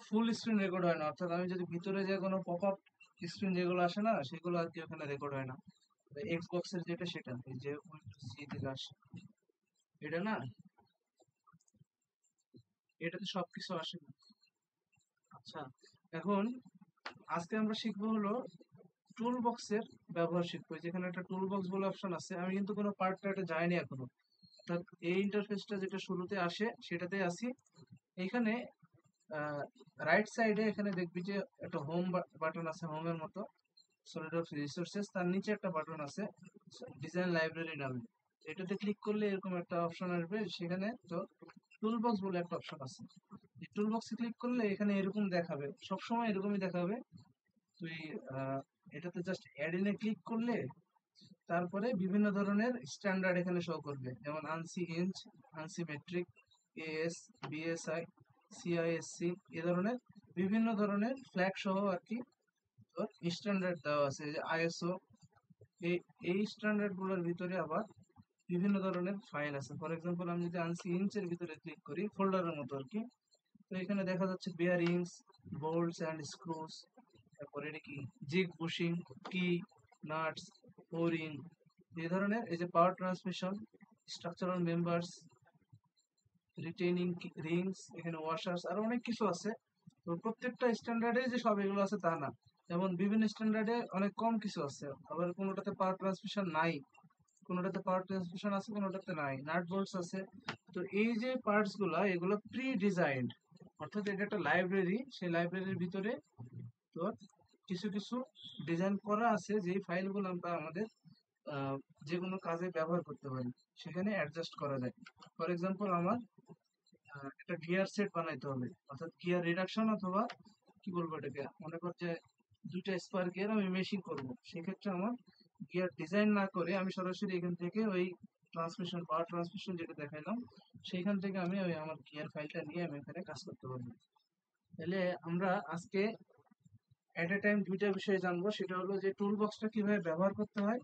Full screen record হয় না, অর্থাৎ আমি যদি ভিতরে যে কোনো পপ আপ স্ক্রিন যেগুলো আসে না সেগুলো আর কি ওখানে রেকর্ড হয় না। এক্সবক্স এর যেটা সেটা এই যে উইন্ডোজ সি থেকে আসে এটা না, এটাতে সবকিছু আসে না। আচ্ছা, এখন আজকে আমরা শিখবো হলো টুল বক্সের ব্যবহার শিখবো। যেখানে একটা টুল বক্স বলে অপশন আছে, আমি কিন্তু কোনো পার্ট টার্টে যাইনি এখনো, অর্থাৎ এই ইন্টারফেসটা যেটা শুরুতে আসে সেটাতে আসি। এখানে রাইট সাইডে এখানে দেখবি যে একটা হোম বাটন আছে, হোমের মতো সলিডওয়ার্কস রিসোর্সেস, তার নিচে একটা বাটন আছে ডিজাইন লাইব্রেরি নামে। এটাতে ক্লিক করলে এরকম একটা অপশন আসবে, সেখানে তো টুলবক্স বলে একটা অপশন আছে। এই টুলবক্সে ক্লিক করলে এখানে এরকম দেখাবে, সবসময় এরকমই দেখাবে। তুই আহ, এটাতে জাস্ট অ্যাড ইনে ক্লিক করলে তারপরে বিভিন্ন ধরনের স্ট্যান্ডার্ড এখানে শো করবে, যেমন ANSI inch, ANSI metric, AS, BSI, CISC, এ ধরনের বিভিন্ন ধরনের ফ্ল্যাগ সহ আর কি তোর স্ট্যান্ডার্ড দেওয়া আছে, যে আইএসও। এই এই স্ট্যান্ডার্ড গুলোর ভিতরে আবার বিভিন্ন ধরনের ফাইল আছে। ফর এক্সাম্পল আমি যদি আনসি ইঞ্চের ভিতরে ক্লিক করি, ফোল্ডারের মতো আর কি, তো এখানে দেখা যাচ্ছে বিয়ারিংস, বোল্টস অ্যান্ড স্ক্রুস, তারপরে এটা কি জিগ বুশিং, কি, নাটস, ওরিং, এই ধরনের, এই যে power transmission, structural members, retaining Rings, এখানে ওয়াশার্স, আরো অনেক কিছু আছে। তো প্রত্যেকটা স্ট্যান্ডার্ডে যে সব এগুলো আছে তা না, যেমন বিভিন্ন স্ট্যান্ডার্ডে অনেক কম কিছু আছে, আবার কোনোটাতে পাওয়ার ট্রান্সমিশন নাই, কোনোটাতে পাওয়ার ট্রান্সমিশন আছে, কোনোটাতে নাই, নাট বোল্টস আছে। তো এই যে পার্টস গুলা এগুলো প্রি ডিজাইনড, অর্থাৎ এটা একটা লাইব্রেরি, সেই লাইব্রেরির ভিতরে তোর কিছু কিছু ডিজাইন করা আছে, যে ফাইলগুলো আমরা আমাদের আহ, যে কোনো কাজে ব্যবহার করতে পারি, সেখানে অ্যাডজাস্ট করা যায়। ফর এক্সাম্পল আমার একটা গিয়ার সেট বানাইতে হবে, অর্থাৎ গিয়ার রিডাকশন, অথবা কি বলবো এটাকে, মনে কর যে দুইটা স্পার গিয়ার আমি মেশিং করব, সেক্ষেত্রে আমার গিয়ার ডিজাইন না করে আমি সরাসরি এখান থেকে ওই ট্রান্সমিশন, পাওয়ার ট্রান্সমিশন যেটা দেখাইলাম, সেইখান থেকে আমি ওই আমার গিয়ার ফাইলটা নিয়ে আমি এখানে কাজ করতে পারবো। তাহলে আমরা আজকে এট এ টাইম দুইটা বিষয় জানবো, সেটা হলো যে টুল বক্সটা কিভাবে ব্যবহার করতে হয়,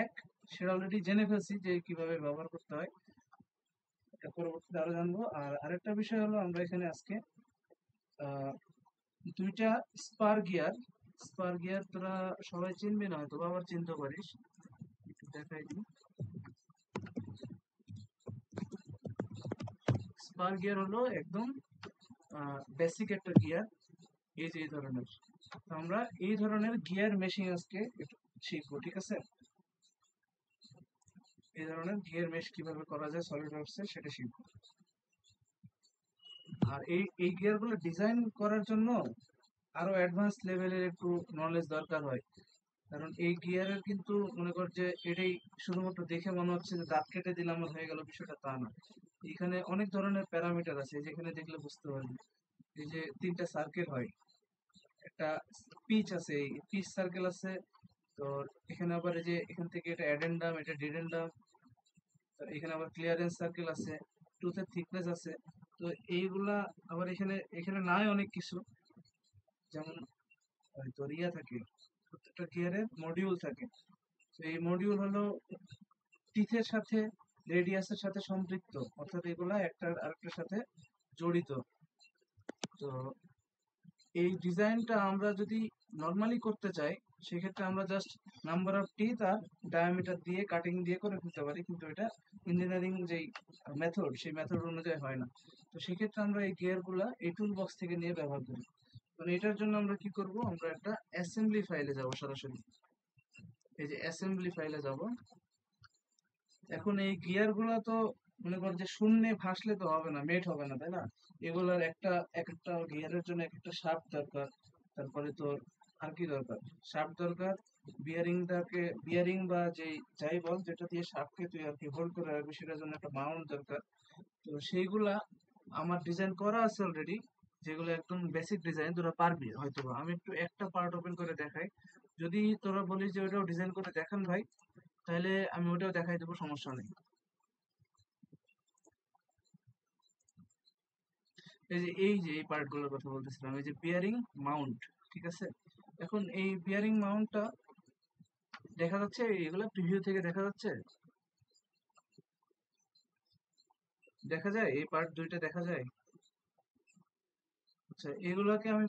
এক, সেটা অলরেডি জেনে ফেলছি যে কিভাবে ব্যবহার করতে হয়, এটা পরবর্তীতে আরো জানবো। আর আরেকটা বিষয় হলো আমরা এখানে আজকে আহ, দুইটা স্পার গিয়ার, স্পার গিয়ার তোরা সবাই চিনবি না হয়তো, বা আবার চিনতে পারিস, একটু দেখাই দিই। স্পার গিয়ার হলো একদম বেসিক একটা গিয়ার, এই যে এই ধরনের। তো আমরা এই ধরনের গিয়ার মেশিন আজকে একটু শিখবো, ঠিক আছে? এই ধরনের গিয়ার মেশ কিভাবে করা যায় সলিড ওয়ার্কসে সেটা শিখবো। আর এই গিয়ার গুলো ডিজাইন করার জন্য আরো অ্যাডভান্স লেভেলের একটু নলেজ দরকার হয়, কারণ এই গিয়ারের কিন্তু মনে কর যে এটাই শুধুমাত্র দেখে মনে হচ্ছে যে দাঁত কেটে দিলাম আর হয়ে গেল, বিষয়টা তা না। এখানে অনেক ধরনের প্যারামিটার আছে, যেখানে দেখলে বুঝতে পারবে। এই যে তিনটা সার্কেল হয়, একটা পিচ আছে, এই পিচ সার্কেল আছে, তো এখানে আবার এই যে এখান থেকে এটা অ্যাডেন্ডাম, এটা ডিডেন্ডাম, এখানে আবার ক্লিয়ারেন্স সার্কেল আছে, টুথের থিকনেস আছে। তো এইগুলা আবার এখানে এখানে নাই অনেক কিছু, যেমন তোর ইয়া থাকে, প্রত্যেকটা গিয়ারের মডিউল থাকে। তো এই মডিউল হলো টিথের সাথে, রেডিয়াসের সাথে সম্পৃক্ত, অর্থাৎ এগুলা একটা আরেকটার সাথে জড়িত। তো এই ডিজাইনটা আমরা যদি নর্মালি করতে চাই, সেক্ষেত্রে আমরা জাস্ট নাম্বার অফ টিথ আর ডায়ামিটার দিয়ে কাটিং দিয়ে করে ফেলতে পারি, কিন্তু এটা ইঞ্জিনিয়ারিং যেই মেথড, সেই মেথড অনুযায়ী হয় না। তো সেক্ষেত্রে আমরা এই গিয়ার গুলা এই টুল বক্স থেকে নিয়ে ব্যবহার করি। মানে এটার জন্য আমরা কি করব, আমরা একটা অ্যাসেম্বলি ফাইলে যাব সরাসরি, এই যে অ্যাসেম্বলি ফাইলে যাব। এখন এই গিয়ার গুলা তো মনে কর যে শূন্যে ভাসলে তো হবে না, মেট হবে না, তাই না? এগুলার একটা, এক একটা গিয়ারের জন্য এক একটা শাফট দরকার, তারপরে তোর আর কি দরকার, শাফট দরকার, বিয়ারিংটাকে, বিয়ারিং বা যেই যাই বল যেটা দিয়ে শাফটকে তুই আর কি হোল্ড করে রাখবি, সেটার জন্য একটা মাউন্ট দরকার। তো সেইগুলা আমার ডিজাইন করা আছে অলরেডি, যেগুলো একদম বেসিক ডিজাইন, তোরা পারবি হয়তো। আমি একটু একটা পার্ট ওপেন করে দেখাই, যদি তোরা বলিস যে ওটাও ডিজাইন করে দেখান ভাই, তাহলে আমি ওটাও দেখাই দেবো, সমস্যা নেই। এই যে এই পার্ট গুলোর কথা বলতেছিলাম, এই যে বিয়ারিং মাউন্ট, ঠিক আছে? এখন এই বিয়ারিং মাউন্টটা দেখা যাচ্ছে, এগুলো প্রিভিউ থেকে দেখা যাচ্ছে, দেখা যায় এই পার্ট দুইটা দেখা যায়। আচ্ছা, এগুলাকে আমি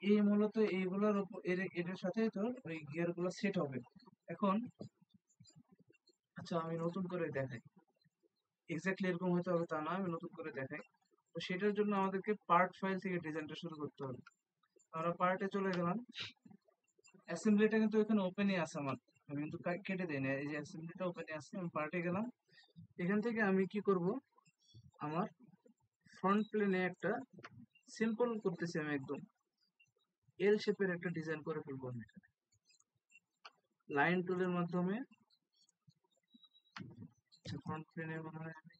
এই মূলত এইগুলোর উপর এটার সাথে তো ওই গিয়ার গুলো সেট হবে এখন। আচ্ছা, আমি নতুন করে দেখাই, এক্স্যাক্টলি এরকম হতে হবে তা না, আমি নতুন করে দেখাই। তো সেটার জন্য আমাদেরকে পার্ট ফাইল থেকে ডিজাইনটা শুরু করতে হবে। আমরা পার্টে চলে গেলাম, অ্যাসেম্বলিটা কিন্তু এখানে ওপেনই আছে আমার, আমি কিন্তু কেটে দিই না, এই যে অ্যাসেম্বলিটা ওপেনই আছে। আমি পার্টে গেলাম, এখান থেকে আমি কি করব, আমার ফ্রন্ট প্লেনে একটা সিম্পল করতেছি, আমি একদম এল শেপের একটা ডিজাইন করে ফেলবো আমি এখানে লাইন টুলের মাধ্যমে। ফ্রন্ট প্লেনে মনে হয় আমি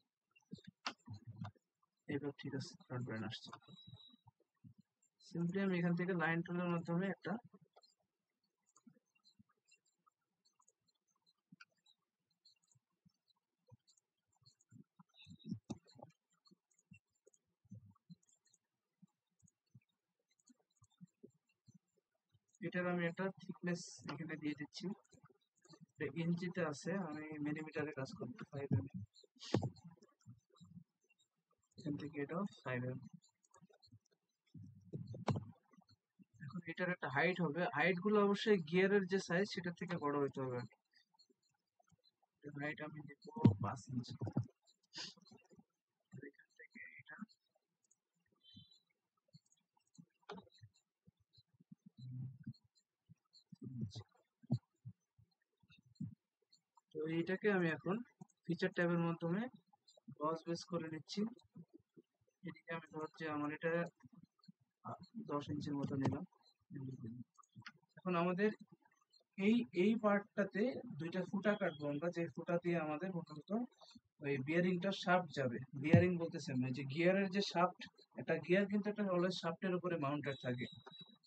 এবার ঠিক আছে, ফ্রন্ট প্লেন আসছে। সিম্পলি আমি এখান থেকে লাইন টুলের মাধ্যমে একটা এটার আমি একটা থিকনেস এখানে দিয়ে দিচ্ছি। এটা ইঞ্চিতে আছে, আমি মিলিমিটারে কাজ করবো, 5 mm। এখান থেকে এটা 5 mm। এখন এটার একটা হাইট হবে, হাইট গুলো অবশ্যই গিয়ারের যে সাইজ সেটা থেকে বড় হতে হবে। হাইট আমি দেবো 5 ইঞ্চি। এখান থেকে এটা তো এইটাকে আমি এখন ফিচার ট্যাবের মাধ্যমে গজ বেস করে নিচ্ছি। এদিকে আমি ধরছি আমার এটা 10 ইঞ্চির মতো নিলাম। এখন আমাদের এই এই পার্টটাতে দুইটা ফুটা কাটবো আমরা, যে ফুটা দিয়ে আমাদের মূলত ওই বিয়ারিংটা শাফট যাবে। বিয়ারিং বলতেছেন না, যে গিয়ারের যে শাফট, একটা গিয়ার কিন্তু একটা অলওয়েজ শাফটের উপরে মাউন্টেড থাকে,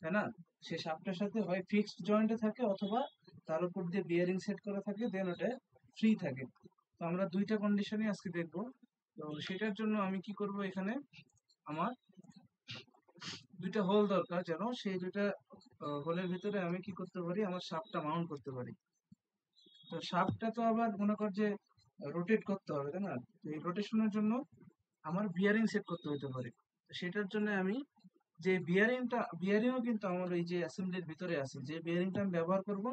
তাই না? সে শাফটের সাথে হয় ফিক্সড জয়েন্টে থাকে, অথবা তার উপর দিয়ে বিয়ারিং সেট করা থাকে, দেন ওটা ফ্রি থাকে। তো আমরা দুইটা কন্ডিশনই আজকে দেখবো। তো সেটার জন্য আমি কি করব, এখানে আমার দুইটা হোল দরকার, যেন সেই দুইটা হোলের ভিতরে আমি কি করতে পারি, আমার শাফটটা মাউন্ট করতে পারি। তো শাফটটা তো আবার মনে কর যে রোটেট করতে হবে, তাই না? তো এই রোটেশনের জন্য আমার বিয়ারিং সেট করতে হতে পারে। তো সেটার জন্য আমি যে বিয়ারিংও কিন্তু আমার এই যে অ্যাসেম্বলির ভিতরে আছে, যে বিয়ারিংটা আমি ব্যবহার করব,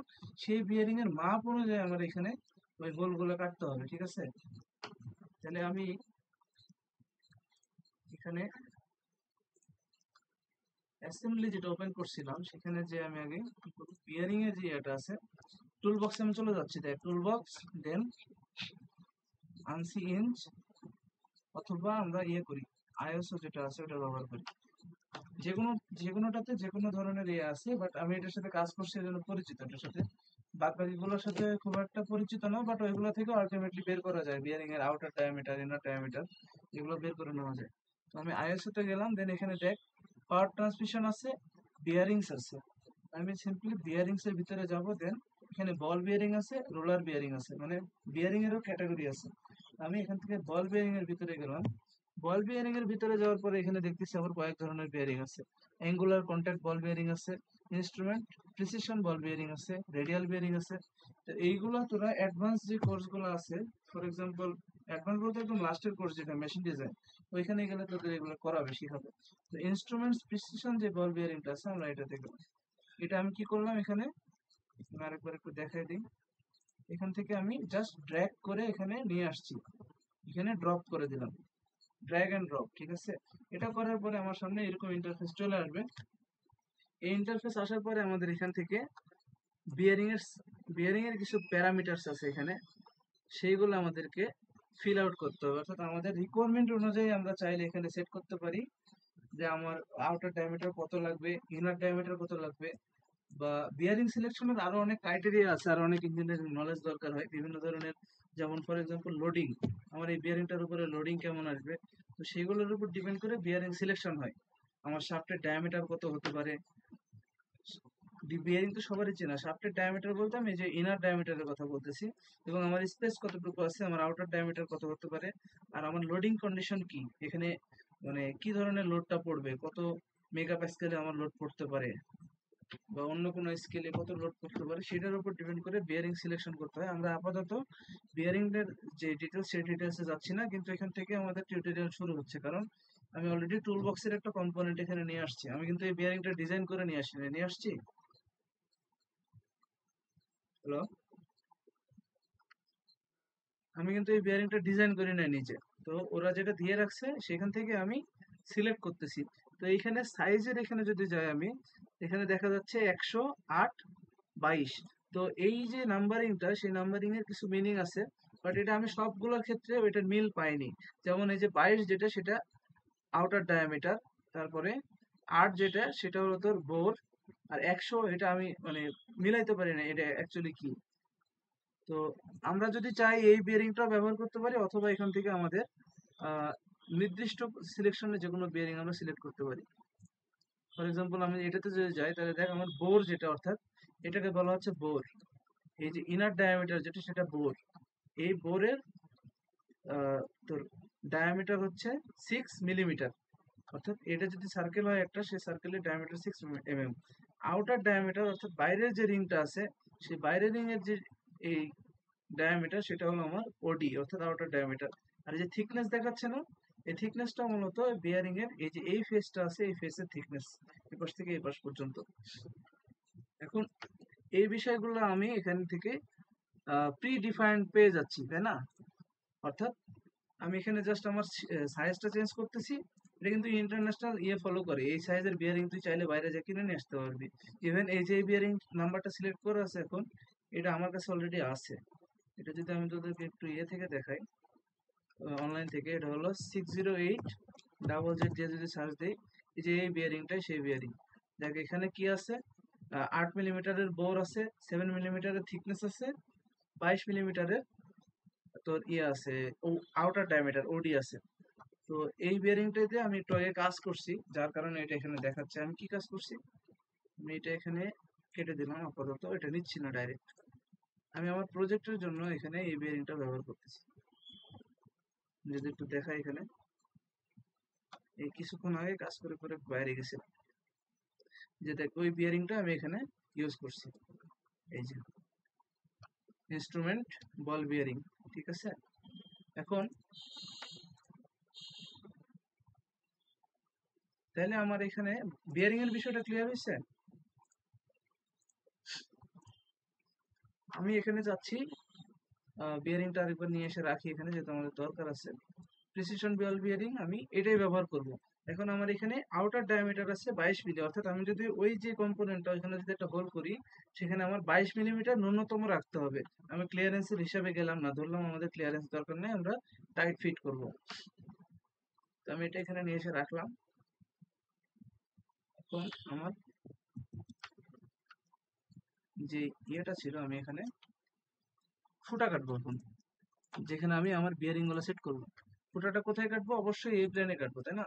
সেই বিয়ারিং এর মাপ অনুযায়ী আমার এখানে ওই হোলগুলো কাটতে হবে, ঠিক আছে? তাহলে আমি এখানে অ্যাসেম্বলি যেটা ওপেন করছিলাম, সেখানে যে আমি আগে কি করব, বিয়ারিং এর যে এটা আছে, টুল বক্সে আমি চলে যাচ্ছি, তাই টুল বক্স, দেন আনসি ইঞ্চ, অথবা আমরা করি আইএসও যেটা আছে ওটা ব্যবহার করি। যেকোনো যেকোনোটাতে যে কোনো ধরনের আছে, বাট আমি এটার সাথে কাজ করছি এজন্য পরিচিত এটার সাথে। বাদ বাকিগুলোর সাথে খুব একটা পরিচিত না, বাট ওইগুলো থেকে আলটিমেটলি বের করা যায় বিয়ারিং এর আউটার ডায়ামিটার, ইনার ডায়ামিটার, এগুলো বের করে নেওয়া যায়। তো আমি আইএসও তে গেলাম, দেন এখানে দেখ পাওয়ার ট্রান্সমিশন আছে, বিয়ারিংস আছে। আমি সিম্পলি বিয়ারিংস এর ভিতরে যাব, দেন এখানে বল বিয়ারিং আছে, রোলার বিয়ারিং আছে, মানে বিয়ারিং এরও ক্যাটাগরি আছে। আমি এখান থেকে বল বিয়ারিং এর ভিতরে গেলাম। বল বিয়ারিং এর ভিতরে যাওয়ার পরে এখানে দেখতেছি আবার কয়েক ধরনের বিয়ারিং আছে। অ্যাঙ্গুলার কন্ট্যাক্ট বল বিয়ারিং আছে, ইনস্ট্রুমেন্ট প্রিসিশন বল বিয়ারিং আছে, রেডিয়াল বিয়ারিং আছে। তো এইগুলো তোরা অ্যাডভান্স যে কোর্সগুলো আছে, ফর এক্সাম্পল অ্যাডভান্স বলতে একদম লাস্টের কোর্স যেটা মেশিন ডিজাইন, ওইখানে গেলে তোদের এগুলো করাবে, শিখাবে। তো ইনস্ট্রুমেন্টস প্রিসিশন যে বল বিয়ারিংটা আছে, আমরা এটা দেখব। এটা আমি কি করলাম, এখানে আমি আরেকবার একটু দেখাই দিই। এখান থেকে আমি জাস্ট ড্র্যাগ করে এখানে নিয়ে আসছি, এখানে ড্রপ করে দিলাম, ড্র্যাগ এন্ড ড্রপ, ঠিক আছে? এটা করার পরে আমার সামনে এরকম ইন্টারফেস চলে আসবে। এই ইন্টারফেস আসার পরে আমাদের এখান থেকে বিয়ারিং এর কিছু প্যারামিটারস আছে এখানে, সেইগুলো আমাদেরকে ফিল আউট করতে হবে। অর্থাৎ আমাদের রিকোয়ারমেন্ট অনুযায়ী আমরা চাইলে এখানে সেট করতে পারি যে আমার আউটার ডায়ামিটার কত লাগবে, ইনার ডায়ামিটার কত লাগবে। বা বিয়ারিং সিলেকশনের আরো অনেক ক্রাইটেরিয়া আছে, আরো অনেক ইঞ্জিনিয়ারিং নলেজ দরকার হয় বিভিন্ন ধরনের। যেমন ফর এক্সাম্পল লোডিং, আমার এই বিয়ারিংটার উপরে লোডিং কেমন আসবে, তো সেগুলোর উপর ডিপেন্ড করে বিয়ারিং সিলেকশন হয়। আমার শাফটের ডায়ামিটার কত হতে পারে, বিয়ারিং তো সবারই চেনা, শাফটের ডায়ামিটার বলতে আমি যে ইনার ডায়ামিটারের কথা বলতেছি, এবং আমার স্পেস কতটুকু আছে, আমার আউটার ডায়ামিটার কত হতে পারে, আর আমার লোডিং কন্ডিশন কি, এখানে মানে কি ধরনের লোডটা পড়বে, কত মেগা প্যাসকেলে আমার লোড পড়তে পারে, বা অন্য কোনো স্কেলে কত লোড করতে পারে, সেটার উপর ডিপেন্ড করে বিয়ারিং সিলেকশন করতে হয়। আমরা আপাতত বিয়ারিং এর যে ডিটেলস, সেই ডিটেলসে যাচ্ছি না, কিন্তু এখান থেকে আমাদের টিউটোরিয়াল শুরু হচ্ছে, কারণ আমি অলরেডি টুল বক্সের একটা কম্পোনেন্ট এখানে নিয়ে আসছি। আমি কিন্তু এই বিয়ারিংটা ডিজাইন করে নিয়ে আসছি। হ্যালো, আমি কিন্তু এই বিয়ারিংটা ডিজাইন করে নেই নিজে। তো ওরা যেটা দিয়ে রাখছে সেখান থেকে আমি সিলেক্ট করতেছি। তো এইখানে সাইজের এখানে যদি যাই আমি, এখানে দেখা যাচ্ছে 108/22। তো এই যে নাম্বারিংটা, সেই নাম্বারিং এর কিছু মিনিং আছে, বাট এটা আমি সবগুলোর ক্ষেত্রে এটার মিল পাইনি। যেমন এই যে 22 যেটা, সেটা আউটার ডায়ামিটার। তারপরে 8 যেটা, সেটা হলো তোর বোর। আর 100 এটা আমি মানে মিলাইতে পারি না এটা অ্যাকচুয়ালি কি। তো আমরা যদি চাই এই বিয়ারিংটাও ব্যবহার করতে পারি, অথবা এখান থেকে আমাদের আহ, নির্দিষ্ট সিলেকশনে যে কোনো বিয়ারিং আমরা সিলেক্ট করতে পারি। ফর এক্সাম্পল আমি এটাতে যদি যাই, তাহলে দেখ আমার বোর যেটা, অর্থাৎ এটাকে বলা হচ্ছে বোর। এই যে ইনার ডায়ামিটার যেটা, সেটা বোর। এই বোরের তোর ডায়ামিটার হচ্ছে 6 মিলিমিটার। অর্থাৎ এটা যদি সার্কেল হয় একটা, সেই সার্কেলের ডায়ামিটার 6 mm। আউটার ডায়ামিটার অর্থাৎ বাইরের যে রিংটা আছে, সেই বাইরের রিং এর যে এই ডায়ামিটার, সেটা হলো আমার ওডি অর্থাৎ আউটার ডায়ামিটার। আর এই যে থিকনেস দেখাচ্ছে না, এই থিকনেসটা মূলত বিয়ারিং এর এই যে এই ফেসটা আছে, এই ফেসের থিকনেস, এই পাশ থেকে এই পাশ পর্যন্ত। এখন এই বিষয়গুলো আমি এখান থেকে প্রি ডিফাইন্ড পেয়ে যাচ্ছি, তাই না? অর্থাৎ আমি এখানে জাস্ট আমার সাইজটা চেঞ্জ করতেছি। এটা কিন্তু ইন্টারন্যাশনাল ইয়ে ফলো করে, এই সাইজের বিয়ারিং তুই চাইলে বাইরে যা কিনে নিয়ে আসতে পারবি। ইভেন এই যে বিয়ারিং নাম্বারটা সিলেক্ট করে আছে এখন, এটা আমার কাছে অলরেডি আছে। এটা যদি আমি তোদেরকে একটু ইয়ে থেকে দেখাই, অনলাইন থেকে, এটা হলো 608 ZZ দিয়ে যদি সার্চ দিই, এই যে এই বিয়ারিংটাই সেই বিয়ারিং। দেখ এখানে কি আছে, 8 মিলিমিটারের বোর আছে, 7 মিলিমিটারের থিকনেস আছে, 22 মিলিমিটারের তোর ইয়ে আছে, ও আউটার ডায়ামিটার ওডি আছে। তো এই বিয়ারিংটাতে আমি একটু আগে কাজ করছি, যার কারণে এটা এখানে দেখাচ্ছে। আমি কি কাজ করছি, আমি এটা এখানে কেটে দিলাম, আপাতত এটা নিচ্ছি না ডাইরেক্ট। আমি আমার প্রজেক্টের জন্য এখানে এই বিয়ারিংটা ব্যবহার করতেছি। যদি একটু দেখাই এখানে, এই কিছুক্ষণ আগে কাজ করে করে বাইরে গেছিলাম, যে দেখ ওই বিয়ারিংটা আমি এখানে ইউজ করছি। এই যে ইনস্ট্রুমেন্ট বল বিয়ারিং, ঠিক আছে। এখন তাহলে আমার এখানে বিয়ারিং এর বিষয়টা ক্লিয়ার হয়েছে। আমি এখানে যাচ্ছি, বিয়ারিংটা আরেকবার নিয়ে এসে রাখি এখানে, যেহেতু আমাদের দরকার আছে। প্রিসিশন বল বিয়ারিং আমি এটাই ব্যবহার করব। এখন আমার এখানে আউটার ডায়ামিটার আছে 22 মিলি, অর্থাৎ আমি যদি ওই যে কম্পোনেন্টটা ওইখানে যদি একটা হোল করি, সেখানে আমার 22 মিলিমিটার ন্যূনতম রাখতে হবে। আমি ক্লিয়ারেন্সের হিসাবে গেলাম না, ধরলাম আমাদের ক্লিয়ারেন্স দরকার নেই, আমরা টাইট ফিট করব। তো আমি এটা এখানে নিয়ে এসে রাখলাম। এখন আমার যে ইয়েটা ছিল, আমি এখানে ফুটা কাটবো এখন, যেখানে আমি আমার বিয়ারিং গুলো সেট করবো। ফুটাটা কোথায় কাটবো, অবশ্যই এই প্লেনে কাটবো, তাই না?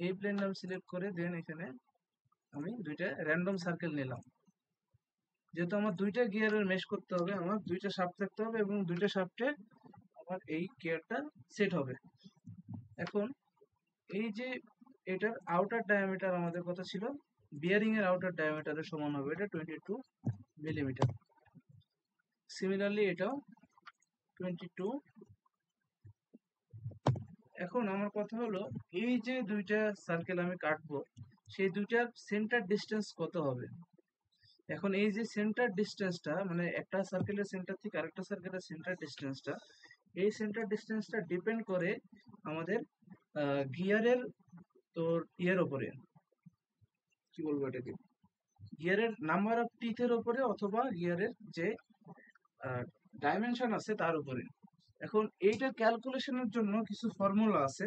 এই প্লেনটা আমি সিলেক্ট করে দেন এখানে আমি দুইটা র্যান্ডম সার্কেল নিলাম। যেহেতু আমার দুইটা গিয়ারের মেশ করতে হবে, আমার দুইটা শাফট থাকতে হবে, এবং দুইটা শাফটে আমার এই গিয়ারটা সেট হবে। এখন এই যে এটার আউটার ডায়ামিটার আমাদের কথা ছিল, বিয়ারিং এর আউটার ডায়ামিটারের সমান হবে এটা 22 মিলিমিটার। সিমিলারলি এটাও 22। এখন আমার কথা হলো, এই যে দুইটা সার্কেল আমি কাটবো, সেই দুইটার সেন্টার ডিস্টেন্স কত হবে। এখন এই যে সেন্টার ডিস্টেন্সটা, মানে একটা সার্কেলের সেন্টার থেকে আরেকটা সার্কেলের সেন্টার ডিস্টেন্সটা, এই সেন্টার ডিস্টেন্সটা ডিপেন্ড করে আমাদের গিয়ারের তোর ইয়ের ওপরে, কি বলবো এটাকে, গিয়ারের নাম্বার অফ টিথের ওপরে, অথবা গিয়ারের যে ডাইমেনশন আছে তার উপরে। এখন এইটা ক্যালকুলেশনের জন্য কিছু ফর্মুলা আছে,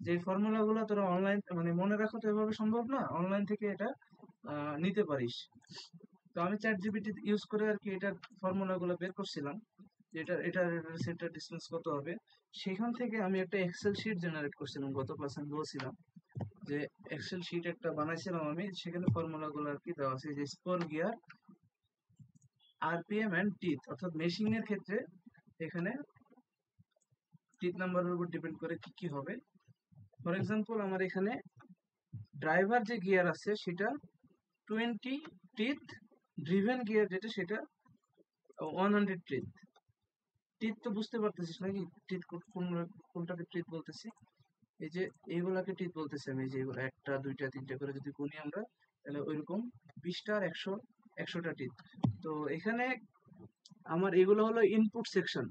যে ফর্মুলা গুলো তোরা অনলাইন মানে মনে রাখা তো এভাবে সম্ভব না, অনলাইন থেকে এটা নিতে পারিস। তো আমি চ্যাট জিপিটি ইউজ করে আর কি এটার ফর্মুলা গুলো বের করছিলাম, যে এটার সেন্টার ডিস্টেন্স কত হবে। সেখান থেকে আমি একটা এক্সেল শিট জেনারেট করছিলাম, গত ক্লাসে আমি বলছিলাম যে এক্সেল শিট একটা বানাইছিলাম আমি, সেখানে ফর্মুলা গুলো আর কি দেওয়া আছে, যে spur gear, RPM and teeth, অর্থাৎ মেশিং এর ক্ষেত্রে এখানে টিথ নাম্বারের উপর ডিপেন্ড করে কি কি হবে। ফর এক্সাম্পল আমার এখানে ড্রাইভার যে গিয়ার আছে সেটা 20 টিথ, ড্রিভেন গিয়ার যেটা সেটা 100 টিথ। টিথ তো বুঝতে পারতেছিস নাকি, টিথ কোনটাকে টিথ বলতেছি। এই যে এইগুলাকে টিথ বলতেছি আমি, এই যে এগুলো একটা দুইটা তিনটা করে যদি গুনি আমরা, তাহলে ওইরকম 20টা আর 100টা টিথ। তো এখানে আমার এগুলো হলো ইনপুট সেকশন।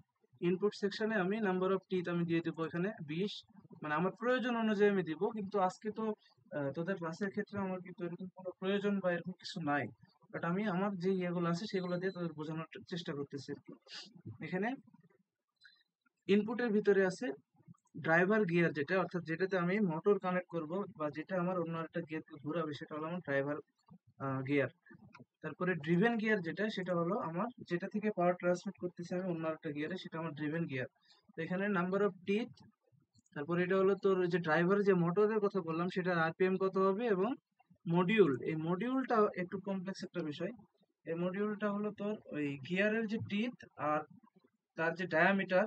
ইনপুট সেকশনে আমি নাম্বার অফ টিথ আমি দিয়ে দেবো এখানে 20, মানে আমার প্রয়োজন অনুযায়ী আমি দিব। কিন্তু আজকে তো তোদের ক্লাসের ক্ষেত্রে আমার কিন্তু এরকম কোনো প্রয়োজন বা এরকম কিছু নাই, বাট আমি আমার যে ইয়েগুলো আছে সেগুলো দিয়ে তোদের বোঝানোর চেষ্টা করতেছি আর কি। এখানে ইনপুটের ভিতরে আছে ড্রাইভার গিয়ার, যেটা অর্থাৎ যেটাতে আমি মোটর কানেক্ট করব বা যেটা আমার অন্য একটা গিয়ারকে ঘোরাবে, সেটা হলো আমার ড্রাইভার গিয়ার। তারপরে ড্রিভেন গিয়ার যেটা, সেটা হলো আমার যেটা থেকে পাওয়ার ট্রান্সমিট করতেছি আমি অন্য একটা গিয়ারে, সেটা আমার ড্রিভেন গিয়ার। তো এখানে নাম্বার অফ টিথ, তারপরে এটা হলো তোর যে ড্রাইভারের যে মোটরের কথা বললাম সেটার আরপিএম কত হবে, এবং মডিউল, এই মডিউলটা একটু কমপ্লেক্স একটা বিষয়। এই মডিউলটা হলো তোর ওই গিয়ারের যে টিথ আর তার যে ডায়ামিটার,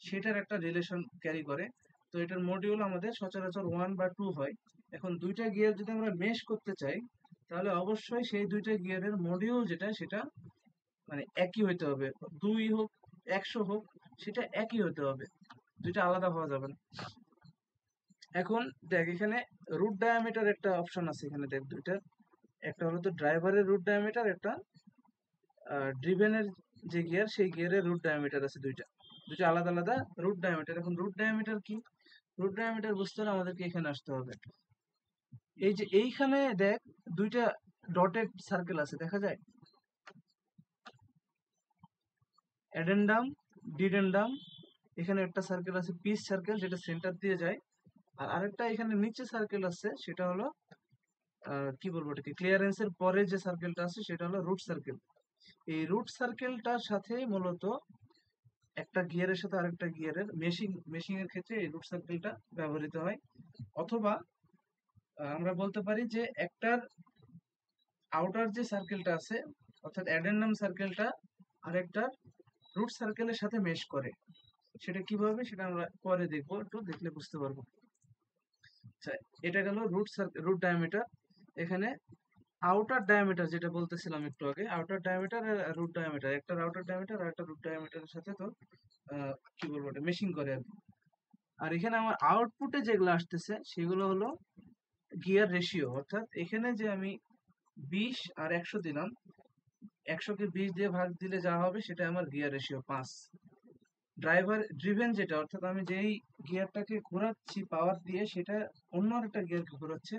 সেটার একটা রিলেশন ক্যারি করে। তো এটার মডিউল আমাদের সচরাচর 1/2 হয়। এখন দুইটা গিয়ার যদি আমরা মেশ করতে চাই, তাহলে অবশ্যই সেই দুইটা গিয়ারের মডিউল যেটা সেটা মানে একই হইতে হবে। 2 হোক 100 হোক, সেটা একই হতে হবে, দুইটা আলাদা হওয়া যাবে না। এখন দেখ এখানে রুট ডায়ামিটার একটা অপশন আছে, এখানে দেখ দুইটা, একটা হলো তো ড্রাইভারের রুট ডায়ামিটার, একটা ড্রিভেনের যে গিয়ার সেই গিয়ারের রুট ডায়ামিটার আছে, দুইটা দুইটা আলাদা আলাদা রুট ডায়ামিটার। এখন রুট ডায়ামিটার কি, রুট ডায়ামিটার বুঝতে হলে আমাদেরকে এখানে আসতে হবে। এই যে এইখানে দেখ দুইটা ডটেড সার্কেল আছে, দেখা যায় অ্যাডেন্ডাম ডিডেন্ডাম। এখানে একটা সার্কেল আছে পিস সার্কেল, যেটা সেন্টার দিয়ে যায়। আর আরেকটা এখানে নিচে সার্কেল আছে, সেটা হলো কি বলবো এটাকে, ক্লিয়ারেন্সের পরে যে সার্কেলটা আছে সেটা হলো রুট সার্কেল। এই রুট সার্কেলটার সাথে মূলত একটা গিয়ারের সাথে আরেকটা গিয়ারের মেশিং এর ক্ষেত্রে এই রুট সার্কেলটা ব্যবহৃত হয়। অথবা আমরা বলতে পারি যে একটার আউটার যে সার্কেলটা আছে, অর্থাৎ অ্যাডেন্ডাম সার্কেলটা আরেকটার রুট সার্কেলের সাথে মেশ করে। সেটা কিভাবে, সেটা আমরা পরে দেখবো, একটু দেখলে বুঝতে পারবো। আচ্ছা, এটা গেল রুট ডায়ামিটার। এখানে আউটার ডায়ামিটার যেটা বলতেছিলাম একটু আগে, আউটার ডায়ামিটার আর রুট ডায়ামিটার, একটা আউটার ডায়ামিটার আর একটা রুট ডায়ামিটারের সাথে তো কি বলবো এটা মেশিং করে আর কি। আর এখানে আমার আউটপুটে যেগুলো আসতেছে সেগুলো হলো গিয়ার রেশিও, অর্থাৎ এখানে যে আমি 20 আর 100 দিলাম, 100কে 20 দিয়ে ভাগ দিলে যা হবে সেটা আমার গিয়ার রেশিও 5। ড্রাইভার ড্রিভেন যেটা, অর্থাৎ আমি যেই গিয়ারটাকে ঘোরাচ্ছি পাওয়ার দিয়ে, সেটা অন্য একটা গিয়ারকে ঘোরাচ্ছে,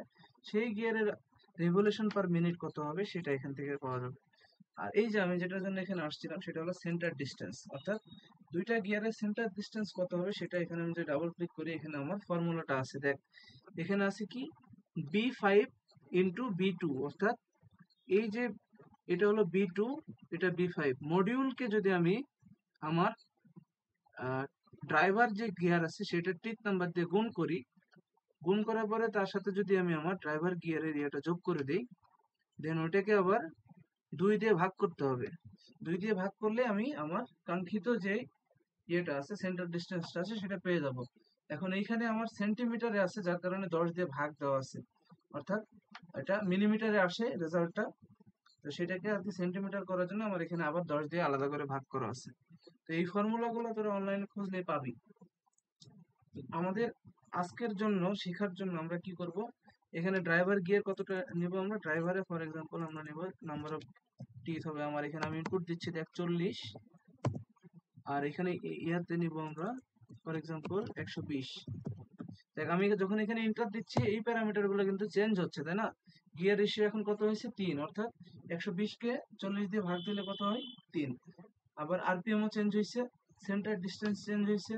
সেই গিয়ারের রেভলিউশন পার মিনিট কত হবে সেটা এখান থেকে পাওয়া যাবে। আর এই যে আমি যেটার জন্য এখানে আসছিলাম সেটা হলো সেন্টার ডিস্টেন্স, অর্থাৎ দুইটা গিয়ারের সেন্টার ডিস্টেন্স কত হবে সেটা এখানে আমি যে ডাবল ক্লিক করি, এখানে আমার ফর্মুলাটা আছে দেখ। এখানে আছে কি, B5 × B2, অর্থাৎ এই যে এটা হলো B2, এটা B5 মডিউলকে যদি আমি আমার ড্রাইভার যে গিয়ার আছে সেটা টিক নাম্বার দিয়ে গুণ করি, গুণ করার পরে তার সাথে যদি আমি আমার ড্রাইভার গিয়ারের ইয়েটা যোগ করে দিই, দেন ওইটাকে আবার 2 দিয়ে ভাগ করতে হবে। 2 দিয়ে ভাগ করলে আমি আমার কাঙ্ক্ষিত যে ইয়েটা আছে, সেন্টার ডিস্টেন্সটা আছে, সেটা পেয়ে যাব। এখন এইখানে আমার সেন্টিমিটারে আছে, যার কারণে 10 দিয়ে ভাগ দেওয়া আছে, অর্থাৎ এটা মিলিমিটারে আসে রেজাল্টটা। তো সেটাকে আর কি সেন্টিমিটার করার জন্য আমার এখানে আবার 10 দিয়ে আলাদা করে ভাগ করা আছে। তো এই ফর্মুলাগুলো তোরা অনলাইনে খুঁজলে পাবি। আমাদের আজকের জন্য শেখার জন্য আমরা কি করব, এখানে ড্রাইভার গিয়ার কতটা নিব, আমরা ড্রাইভারে ফর এক্সাম্পল আমরা নিব নাম্বার অফ টিথ হবে আমার, এখানে আমি ইনপুট দিচ্ছি দেখ 40, আর এখানে ইয়াতে নিব আমরা ফর এক্সাম্পল 120। দেখ আমি যখন এখানে এন্টার দিচ্ছি এই প্যারামিটার গুলো কিন্তু চেঞ্জ হচ্ছে, তাই না? গিয়ার রেশিও এখন কত হয়েছে 3, অর্থাৎ 120কে 40 দিয়ে ভাগ দিলে কত হয় 3। আবার আরপিএমও চেঞ্জ হয়েছে, সেন্টার ডিস্টেন্স চেঞ্জ হয়েছে,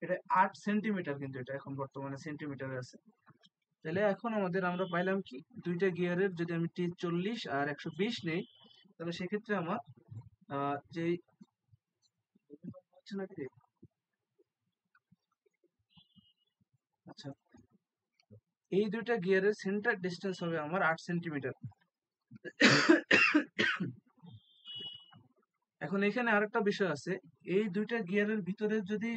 এটা 8 সেন্টিমিটার, কিন্তু এটা এখন বর্তমানে সেন্টিমিটারে আছে। তাহলে এখন আমরা পাইলাম কি, দুইটা গিয়ারের যদি আমি 40 আর 120 নেই, তাহলে সেক্ষেত্রে আমার যেই হচ্ছে নাকি রে? আচ্ছা, এই দুইটা গিয়ারের সেন্টার ডিস্টেন্স হবে আমার 8 সেন্টিমিটার। এখন এখানে আরেকটা বিষয় আছে, এই দুইটা গিয়ারের ভিতরে যদি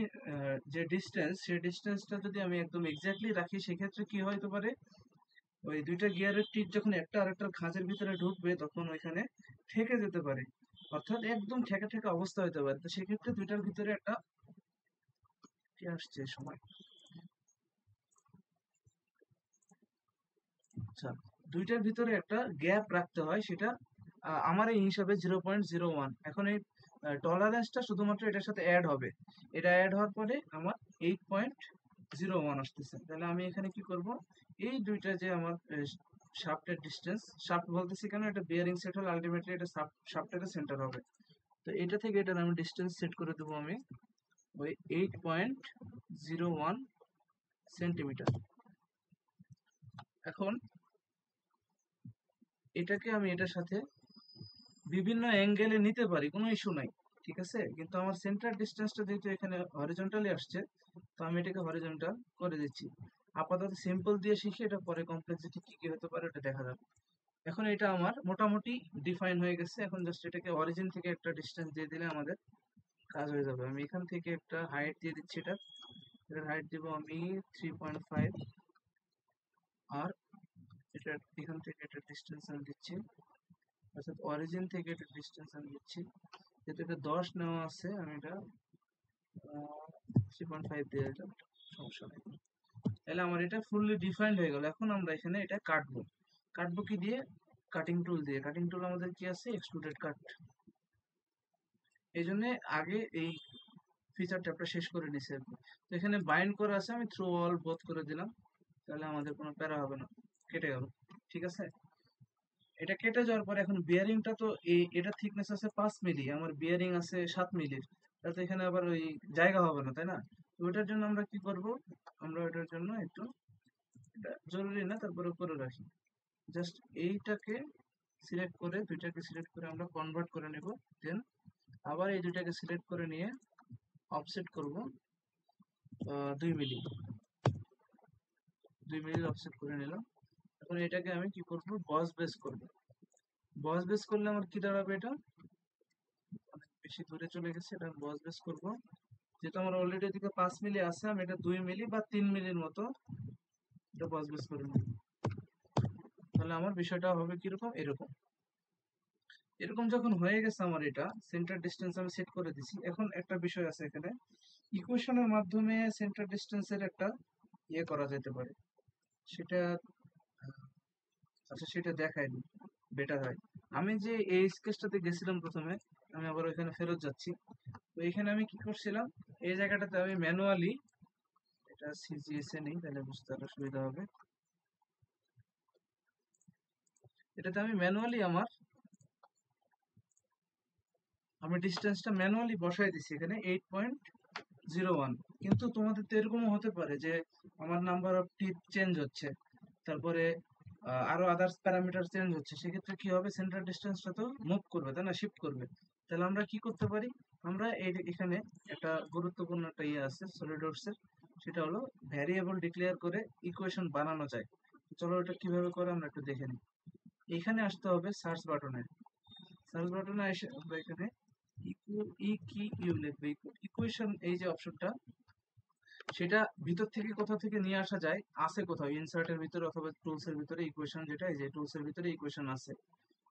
যে ডিস্টেন্স, সেই ডিস্টেন্সটা যদি আমি একদম এক্স্যাক্টলি রাখি, সেক্ষেত্রে কি হতে পারে, ওই দুইটা গিয়ারের টিপ যখন একটা আরেকটার খাঁজের ভিতরে ঢুকবে তখন ওইখানে ঠেকে যেতে পারে, অর্থাৎ একদম ঠেকা ঠেকা অবস্থা হতে পারে। তো সেক্ষেত্রে দুইটার ভিতরে একটা কি আসছে সময়, আচ্ছা, দুইটার ভিতরে একটা গ্যাপ রাখতে হয়, সেটা আমার এই হিসাবে 0.01। এখন এই টলারেন্সটা শুধুমাত্র এটার সাথে অ্যাড হবে, এটা অ্যাড হওয়ার পরে আমার 8.01 আসতেছে। তাহলে আমি এখানে কি করব, এই দুইটা যে আমার শাফটের ডিস্টেন্স, শাফট বলতেছি কেন, এটা বিয়ারিং সেট হলে আলটিমেটলি এটা শাফটের সেন্টার হবে। তো এটা থেকে এটার আমি ডিস্টেন্স সেট করে দেবো আমি ওই 8.01 সেন্টিমিটার। এখন এটাকে আমি এটার সাথে বিভিন্ন অ্যাঙ্গেলে নিতে পারি, কোনো ইস্যু নাই, ঠিক আছে। কিন্তু আমার সেন্টার ডিস্টেন্সটা যেহেতু এখানে হরিজন্টালি আসছে, তো আমি এটাকে হরিজন্টাল করে দিচ্ছি। আপাতত সিম্পল দিয়ে শিখি, এটা পরে কমপ্লেক্সিটি কি কি হতে পারে এটা দেখা যাবে। এখন এটা আমার মোটামুটি ডিফাইন হয়ে গেছে। এখন জাস্ট এটাকে অরিজিন থেকে একটা ডিস্টেন্স দিয়ে দিলে আমাদের কাজ হয়ে যাবে। আমি এখান থেকে একটা হাইট দিয়ে দিচ্ছি, এটার হাইট দিব আমি 3.5। আর এটা এখান থেকে একটা ডিস্টেন্স আমি দিচ্ছি, অর্থাৎ অরিজিন থেকে একটা ডিস্টেন্স আমি দিচ্ছি। যেহেতু এটা 10 নেওয়া আছে, আমি এটা 3.5 দিয়ে দিলাম, সমস্যা নেই। তাহলে আমার এটা ফুললি ডিফাইন্ড হয়ে গেল। এখন আমরা এখানে এটা কাটবো। কাটবো কি দিয়ে? কাটিং টুল দিয়ে। কাটিং টুল আমাদের কি আছে? এক্সট্রুডেড কাট। এই জন্য আগে এই ফিচারটা আমরা শেষ করে নিছি আর কি। তো এখানে বাইন্ড করা আছে, আমি থ্রু অল বোথ করে দিলাম, তাহলে আমাদের কোনো প্যারা হবে না, কেটে গেল, ঠিক আছে। এটা কেটে যাওয়ার পরে এখন বিয়ারিংটা তো এটা থিকনেস আছে 5 মিলি, আমার বিয়ারিং আছে 7 মিলির, তাতে এখানে আবার ওই জায়গা হবে না, তাই না? তো ওইটার জন্য আমরা কি করব, আমরা ওইটার জন্য একটু, এটা জরুরি না তারপরে করে রাখি, জাস্ট এইটাকে সিলেক্ট করে, দুইটাকে সিলেক্ট করে আমরা কনভার্ট করে নেব। দেন আবার এই দুইটাকে সিলেক্ট করে নিয়ে অফসেট করব 2 মিলি, 2 মিলির অফসেট করে নিলাম। এখন এটাকে আমি কি করব, বস বেস করব। বস বেস করলে আমার কি দাঁড়াবে, এটা অনেক বেশি দূরে চলে গেছে, এটা বস বেস করব। যেহেতু আমার অলরেডি এদিকে 5 মিলি আছে, আমি এটা 2 মিলি বা 3 মিলির মতো এটা বস বেস করে নিব। তাহলে আমার বিষয়টা হবে কিরকম, এরকম। এরকম যখন হয়ে গেছে আমার, এটা সেন্টার ডিস্টেন্স আমি সেট করে দিছি। এখন একটা বিষয় আছে এখানে, ইকুয়েশনের মাধ্যমে সেন্টার ডিস্টেন্সের একটা ইয়ে করা যেতে পারে, সেটা আচ্ছা সেটা দেখাই দিই, বেটার হয়। আমি যে এই স্কেচটাতে গেছিলাম প্রথমে, আমি আবার ওইখানে ফেরত যাচ্ছি। তো এখানে আমি কি করছিলাম, এই জায়গাটাতে আমি ম্যানুয়ালি, এটা সিজিএস এ নেই তাহলে বুঝতে আরো সুবিধা হবে। এটাতে আমি ম্যানুয়ালি আমি ডিস্টেন্সটা ম্যানুয়ালি বসাই দিছি এখানে 8.01। কিন্তু তোমাদের তো এরকমও হতে পারে যে আমার নাম্বার অফ টিথ চেঞ্জ হচ্ছে, তারপরে আরো আদার্স প্যারামিটার চেঞ্জ হচ্ছে, সেক্ষেত্রে কি হবে, সেন্টার ডিস্টেন্সটা তো মুভ করবে, তাই না, শিফট করবে। তাহলে আমরা কি করতে পারি, আমরা এখানে একটা গুরুত্বপূর্ণ একটা ইয়ে আছে সলিডওয়ার্কস এর, সেটা হলো ভ্যারিয়েবল ডিক্লেয়ার করে ইকুয়েশন বানানো যায়। চলো এটা কিভাবে করে আমরা একটু দেখে নিই। এখানে আসতে হবে সার্চ বাটনে, সার্চ বাটনে এসে আমরা এখানে লিখবে, ইকুয়েশন এই যে অপশনটা, সেটা ভিতর থেকে কোথা থেকে নিয়ে আসা যায়, আছে কোথাও ইনসার্টের ভিতরে অথবা টুলস এর ভিতরে ইকুয়েশন, যেটা এই যে টুলস এর ভিতরে ইকুয়েশন আছে।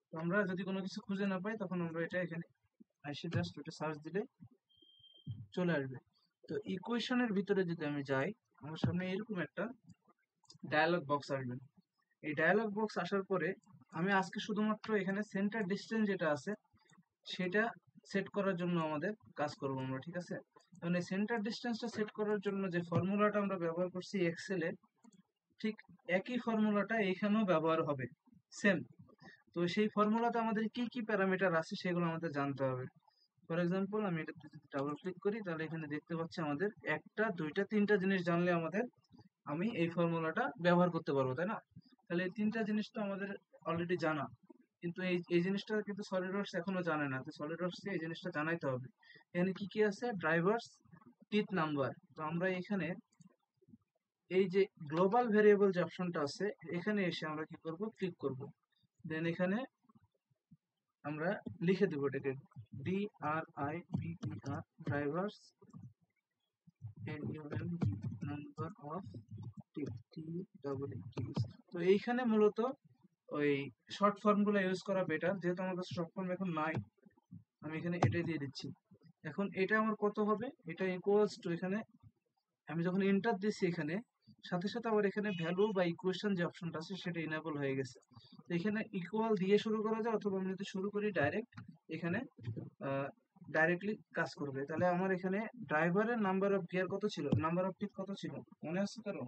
তো আমরা যদি কোনো কিছু খুঁজে না পাই, তখন আমরা এটা এখানে এসে জাস্ট ওটা সার্চ দিলে চলে আসবে। তো ইকুয়েশনের ভিতরে যদি আমি যাই, আমার সামনে এরকম একটা ডায়ালগ বক্স আসবে। এই ডায়ালগ বক্স আসার পরে আমি আজকে শুধুমাত্র এখানে সেন্টার ডিস্টেন্স যেটা আছে সেটা সেট করার জন্য আমাদের কাজ করব আমরা, ঠিক আছে। কারণ এই সেন্টার ডিস্টেন্সটা সেট করার জন্য যে ফর্মুলাটা আমরা ব্যবহার করছি এক্সেলে, ঠিক একই ফর্মুলাটা এখানেও ব্যবহার হবে, সেম। তো সেই ফর্মুলাতে আমাদের কি কি প্যারামিটার আছে সেগুলো আমাদের জানতে হবে। ফর এক্সাম্পল আমি এটাতে যদি ডাবল ক্লিক করি, তাহলে এখানে দেখতে পাচ্ছি আমাদের একটা, দুইটা, তিনটা জিনিস জানলে আমাদের, আমি এই ফর্মুলাটা ব্যবহার করতে পারবো, তাই না? তাহলে এই তিনটা জিনিস তো আমাদের অলরেডি জানা, কিন্তু এই এই জিনিসটা কিন্তু সলিডওয়ার্কস এখনো জানে না। তো সলিডওয়ার্কসকে এই জিনিসটা জানাইতে হবে। এখানে কি কি আছে, ড্রাইভার্স, টিথ নাম্বার। তো আমরা এখানে এই যে গ্লোবাল ভেরিয়েবল যে অপশনটা আছে, এখানে এসে আমরা কি করব, ক্লিক করব। দেন এখানে আমরা লিখে দেবো এটাকে DRIVER, drivers, number of teeth. তো এইখানে মূলত ওই শর্ট ফর্ম গুলো ইউজ করা বেটার, যেহেতু আমার কাছে শর্ট ফর্ম এখন নাই, আমি এখানে এটাই দিয়ে দিচ্ছি। এখন এটা আমার কত হবে, এটা ইকুয়ালস টু, এখানে আমি যখন এন্টার দিচ্ছি এখানে সাথে সাথে আবার এখানে ভ্যালু বা ইকুয়েশন যে অপশনটা আছে সেটা ইনেবল হয়ে গেছে। তো এখানে ইকুয়াল দিয়ে শুরু করা যায়, অথবা আমি যদি শুরু করি ডাইরেক্ট এখানে ডাইরেক্টলি কাজ করবে। তাহলে আমার এখানে ড্রাইভারের নাম্বার অফ গিয়ার কত ছিল, নাম্বার অফ টিপ কত ছিল, মনে আছে কারো?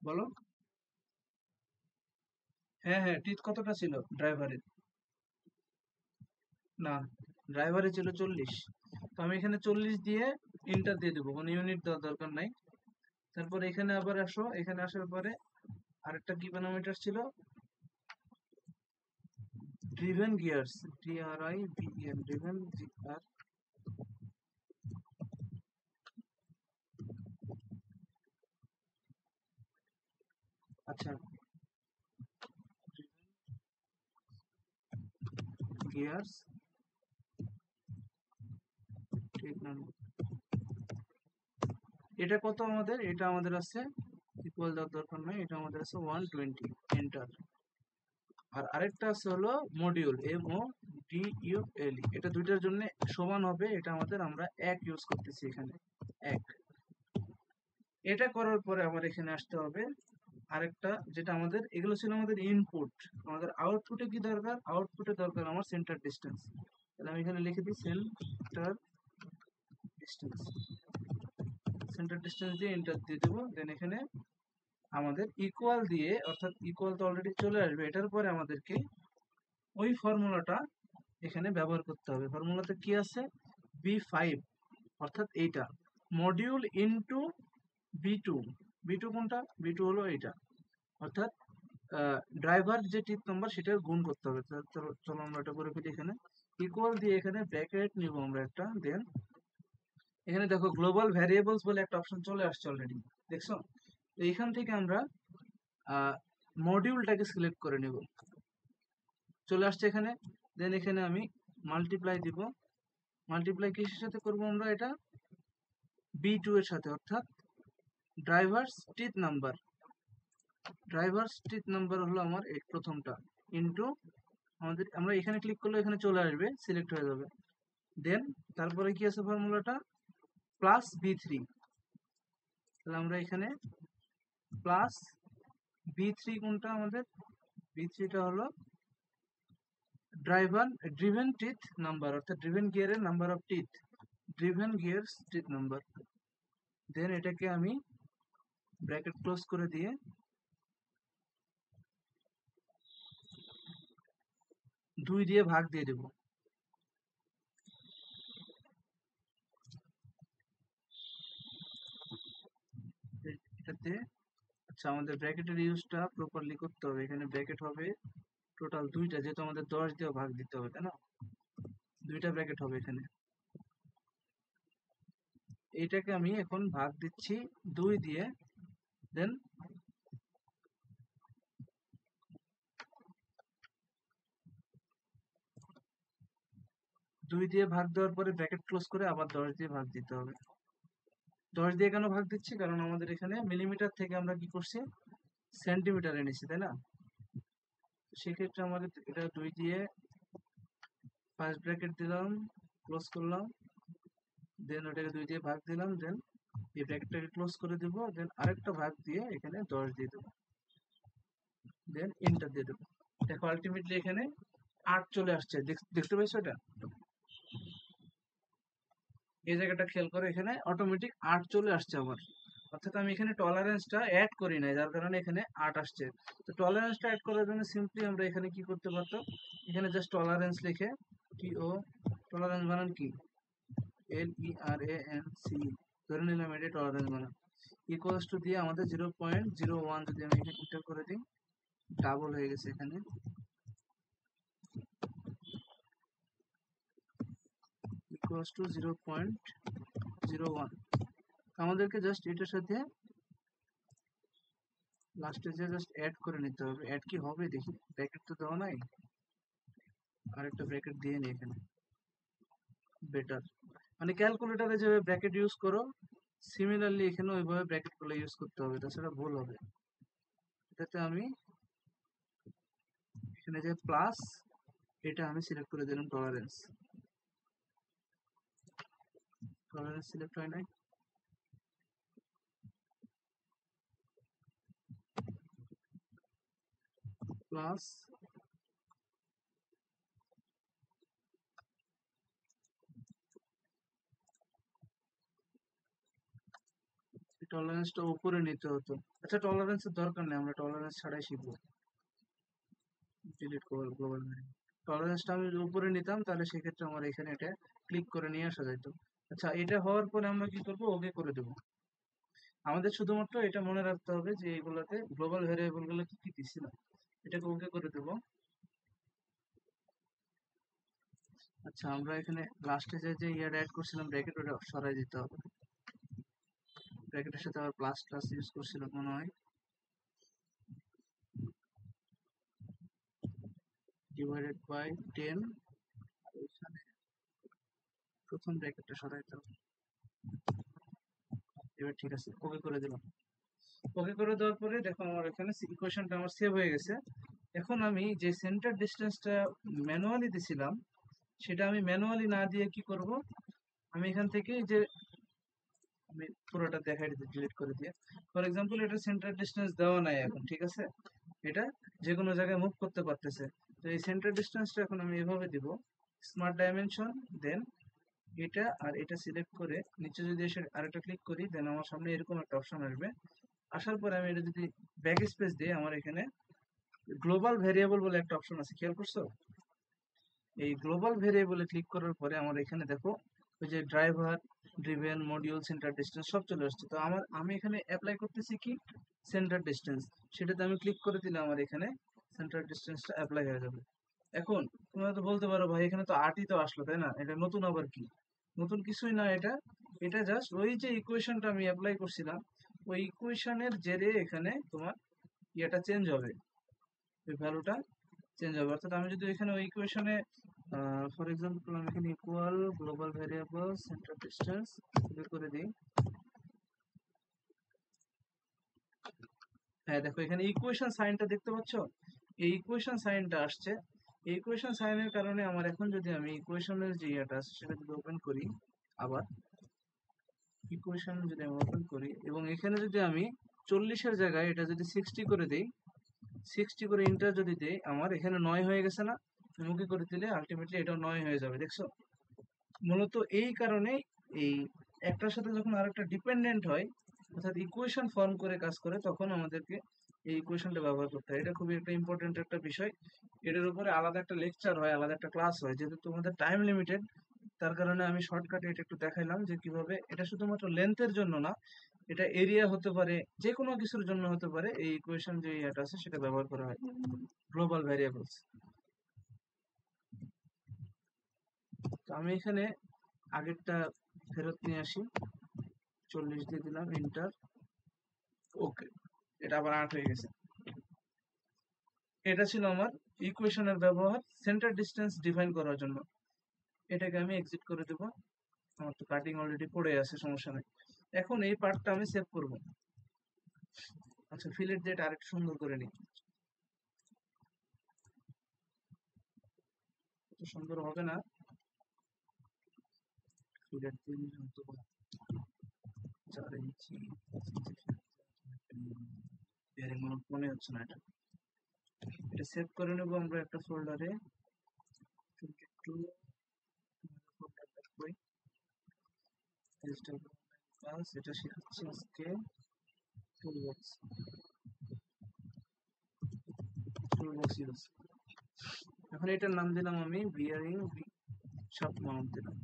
বলো। হ্যাঁ হ্যাঁ, টিথ কতটা ছিল ড্রাইভারের? না, ড্রাইভারে ছিল 40। তো আমি এখানে 40 দিয়ে ইন্টার দিয়ে দেবো, কোনো ইউনিট দেওয়ার দরকার নাই। তারপর এখানে আবার আসো, এখানে আসার পরে আরেকটা কি প্যারামিটার ছিল, driven gears, DRIVEN, driven GR। আচ্ছা, গিয়ার্স ঠিক নাম, এটা কত আমাদের, এটা আমাদের আছে ইকুয়াল দেওয়ার দরকার নাই, এটা আমাদের আছে 120, এন্টার। আর আরেকটা আছে হলো মডিউল, MODULE, এটা দুইটার জন্য সমান হবে, এটা আমাদের আমরা এক ইউজ করতেছি এখানে, এক। এটা করার পরে আমার এখানে আসতে হবে আরেকটা, যেটা আমাদের, এগুলো ছিল আমাদের ইনপুট। আমাদের আউটপুটে কি দরকার, আউটপুটে দরকার আমার সেন্টার ডিস্টেন্স। তাহলে আমি এখানে লিখে দিই সেন্টার ডিস্টেন্স, সেন্টার ডিস্টেন্স দিয়ে এন্টার দিয়ে দেবো। দেন এখানে আমাদের ইকুয়াল দিয়ে, অর্থাৎ ইকুয়াল তো অলরেডি চলে আসবে, এটার পরে আমাদেরকে ওই ফর্মুলাটা এখানে ব্যবহার করতে হবে। ফর্মুলাতে কি আছে, B5, অর্থাৎ এইটা মডিউল ইনটু B2। B2 কোনটা, B2 হলো এইটা, অর্থাৎ ড্রাইভার যে টিপ নাম্বার সেটার গুণ করতে হবে। চলো আমরা এটা করে ফেলি। এখানে ইকুয়াল দিয়ে এখানে ব্র্যাকেট নিব আমরা একটা, দেন এখানে দেখো গ্লোবাল ভ্যারিয়েবলস বলে একটা অপশন চলে আসছে অলরেডি, দেখছো? তো এখান থেকে আমরা মডিউলটাকে সিলেক্ট করে নিব, চলে আসছে এখানে। দেন এখানে আমি মাল্টিপ্লাই দিব, মাল্টিপ্লাই কিসের সাথে করব আমরা, এটা B2 এর সাথে, অর্থাৎ driver's teeth number, driver's teeth number হলো আমার এই প্রথমটা, ইনটু আমাদের, আমরা এখানে ক্লিক করলে এখানে চলে আসবে, সিলেক্ট হয়ে যাবে। দেন তারপরে কি আছে ফর্মুলাটা, প্লাস B3। তাহলে আমরা এখানে প্লাস B3 কোনটা আমাদের, B3টা হলো ড্রাইভার ড্রিভেন টিথ নাম্বার, অর্থাৎ ড্রিভেন গিয়ারের number of teeth, driven gears teeth number. Then এটাকে আমি ব্র্যাকেট ক্লোজ করে দিয়ে 2 দিয়ে ভাগ দিয়ে দেব। এটাতে আচ্ছা, আমাদের ব্র্যাকেটের ইউজটা প্রপারলি করতে হবে। এখানে ব্র্যাকেট হবে টোটাল দুইটা, যেহেতু আমাদের 10 দিয়ে ভাগ দিতে হবে, তাই না? দুইটা ব্র্যাকেট হবে এখানে। এইটাকে আমি এখন ভাগ দিচ্ছি 2 দিয়ে, দেন 2 দিয়ে ভাগ দেওয়ার পরে ব্র্যাকেট ক্লোজ করে আবার 10 দিয়ে ভাগ দিতে হবে। 10 দিয়ে কেন ভাগ দিচ্ছি, কারণ আমাদের এখানে মিলিমিটার থেকে আমরা কি করছি, সেন্টিমিটার এনেছি, তাই না? সেক্ষেত্রে আমাদের এটা 2 দিয়ে ফার্স্ট ব্র্যাকেট দিলাম, ক্লোজ করলাম, দেন ওটাকে 2 দিয়ে ভাগ দিলাম, দেন এই ব্র্যাকেটটাকে ক্লোজ করে দিব, দেন আরেকটা ভাগ দিয়ে এখানে 10 দিয়ে দেবো, দেন এন্টার দিয়ে দেবো। দেখো আলটিমেটলি এখানে 8 চলে আসছে, দেখতে পাইছো এটা? এই জায়গাটা খেয়াল করো, এখানে অটোমেটিক 8 চলে আসছে আমার, অর্থাৎ আমি এখানে টলারেন্সটা অ্যাড করি নাই, যার কারণে এখানে 8 আসছে। তো টলারেন্সটা অ্যাড করার জন্য সিম্পলি আমরা এখানে কি করতে পারতাম, এখানে জাস্ট টলারেন্স লিখে, TO, টলারেন্স বানান কি, LERANC, ধরে নিলাম এটা টলারেন্স বানান, ইকুয়ালস টু দিয়ে আমাদের 0.01 যদি আমি এখানে এন্টার করে দিই, ডাবল হয়ে গেছে এখানে, ইকুয়ালস টু 0.01। আমাদেরকে জাস্ট এটার সাথে লাস্টে যে জাস্ট অ্যাড করে নিতে হবে। অ্যাড কি হবে দেখি, ব্র্যাকেট তো দেওয়া নাই, আরেকটা ব্র্যাকেট দিয়ে নিই এখানে, বেটার। মানে ক্যালকুলেটরে যেভাবে ব্র্যাকেট ইউজ করো, সিমিলারলি এখানে ওইভাবে ব্র্যাকেট গুলো ইউজ করতে হবে, তাছাড়া ভুল হবে। এটাতে আমি এখানে যে প্লাস, এটা আমি সিলেক্ট করে দিলাম টলারেন্স, টলারেন্স সিলেক্ট হয় নাই, প্লাস টলারেন্সটা উপরে নিতে হতো। আচ্ছা টলারেন্সের দরকার নেই, আমরা টলারেন্স ছাড়াই শিখবো। ডিলিট করবো গ্লোবাল ভ্যারিয়েবল। টলারেন্সটা আমি যদি উপরে নিতাম তাহলে সেক্ষেত্রে আমার এখানে এটা ক্লিক করে নিয়ে আসা যেত। আচ্ছা এটা হওয়ার পরে আমরা কি করবো, ওকে করে দেবো। আমাদের শুধুমাত্র এটা মনে রাখতে হবে যে এগুলাতে গ্লোবাল ভ্যারিয়েবল গুলো কি কি দিচ্ছিল, এটাকে ওকে করে দেবো। আচ্ছা আমরা এখানে লাস্টে যে ইয়ার অ্যাড করছিলাম ব্র্যাকেট, ওটা সরাই দিতে হবে। ব্র্যাকেটের সাথে আবার প্লাস প্লাস ইউজ করছিলাম মনে হয়, ডিভাইডেড বাই 10, ওইখানে প্রথম ব্র্যাকেটটা সরাইতে হবে। এবার ঠিক আছে, ওকে করে দিলাম। ওকে করে দেওয়ার পরে দেখো আমার এখানে ইকুয়েশনটা আমার সেভ হয়ে গেছে। এখন আমি যে সেন্টার ডিসটেন্সটা ম্যানুয়ালি দিছিলাম, সেটা আমি ম্যানুয়ালি না দিয়ে কি করব, আমি এখান থেকে যে আমি পুরোটা দেখাই দিতে ডিলিট করে দিয়ে, ফর এক্সাম্পল এটা সেন্টার ডিসটেন্স দেওয়া নাই এখন, ঠিক আছে, এটা যে কোনো জায়গায় মুভ করতে পারতেছে। তো এই সেন্টার ডিসটেন্সটা এখন আমি এভাবে দিব, স্মার্ট ডাইমেনশন, দেন এটা আর এটা সিলেক্ট করে নিচে যদি এসে আরেকটা ক্লিক করি, দেন আমার সামনে এরকম একটা অপশন আসবে। আসার পরে আমি এটা যদি ব্যাক স্পেস দিই, আমার এখানে গ্লোবাল ভেরিয়েবল বলে একটা অপশন আছে, খেয়াল করছো? এই গ্লোবাল ভেরিয়েবলে ক্লিক করার পরে আমার এখানে দেখো ওই যে driver, driven, module, centre distance সব চলে আসছে। তো আমি এখানে অ্যাপ্লাই করতেছি কি সেন্টার ডিস্টেন্স, সেটাতে আমি ক্লিক করে দিলে আমার এখানে সেন্টার ডিস্টেন্সটা অ্যাপ্লাই হয়ে যাবে। এখন তোমরা তো বলতে পারো ভাই এখানে তো আটই তো আসলো, তাই না, এটা নতুন আবার কি? নতুন কিছুই না, এটা এটা জাস্ট ওই যে ইকুয়েশনটা আমি অ্যাপ্লাই করছিলাম, ওই ইকুয়েশনের জেরে এখানে তোমার ইয়েটা চেঞ্জ হবে, ওই ভ্যালুটা চেঞ্জ হবে। অর্থাৎ আমি যদি এখানে ওই ইকুয়েশনে ফর এক্সাম্পল আমি এখানে equal global variable centre distance করে দিই। হ্যাঁ দেখো এখানে ইকুয়েশন সাইনটা দেখতে পাচ্ছ, এই ইকুয়েশন সাইনটা আসছে। এই ইকুয়েশন সাইনের কারণে আমার এখন যদি আমি ইকুয়েশনের যে ইয়েটা আছে সেটা যদি ওপেন করি, আবার ইকুয়েশন যদি আমি ওপেন করি এবং এখানে যদি আমি 40-এর জায়গায় এটা যদি 60 করে দিই, 60 করে ইন্টার যদি দেই, আমার এখানে 9 হয়ে গেছে না? মুখে করে দিলে আলটিমেটলি এটাও 9 হয়ে যাবে, দেখছো? মূলত এই কারণে এই একটার সাথে যখন আরেকটা ডিপেন্ডেন্ট হয়, অর্থাৎ ইকুয়েশন ফর্ম করে কাজ করে, তখন আমাদেরকে এই ইকুয়েশনটা ব্যবহার করতে হয়। এটা খুবই একটা ইম্পর্টেন্ট একটা বিষয়। এটার উপরে আলাদা একটা লেকচার হয়, আলাদা একটা ক্লাস হয়, যেহেতু তোমাদের টাইম লিমিটেড, তার কারণে আমি শর্টকাটে এটা একটু দেখাইলাম যে কিভাবে এটা শুধুমাত্র লেন্থের জন্য না, এটা এরিয়া হতে পারে, যে কোনো কিছুর জন্য হতে পারে, এই ইকুয়েশন যে ইয়েটা আছে সেটা ব্যবহার করা হয়, গ্লোবাল ভ্যারিয়েবলস। তো আমি এখানে আগেরটা ফেরত নিয়ে আসি, 40 দিয়ে দিলাম এন্টার, ওকে, এটা আবার 8 হয়ে গেছে। এটা ছিল আমার ইকুয়েশনের ব্যবহার সেন্টার ডিসটেন্স ডিফাইন করার জন্য। এটাকে আমি এক্সিট করে দেব, আমার তো কাটিং অলরেডি পড়ে আছে, সমস্যা নেই। এখন এই পার্টটা আমি সেভ করব। আচ্ছা ফিলের ডেট আরেকটু সুন্দর করে নিই, এত সুন্দর হবে না, ফিলের দিন হয়তো 4 ইঞ্চি, 5 ইঞ্চি, বেয়ারিং মনে হচ্ছে না এটা। এটা সেভ করে নেব আমরা একটা ফোল্ডারে, 22 ফোল্ডার রাখবো, এটা শেখাচ্ছি আজকে টুলবক্স, টুলবক্স ইউজ। এখন এটার নাম দিলাম আমি বিয়ারিং শাফট মাউন্ট দিলাম,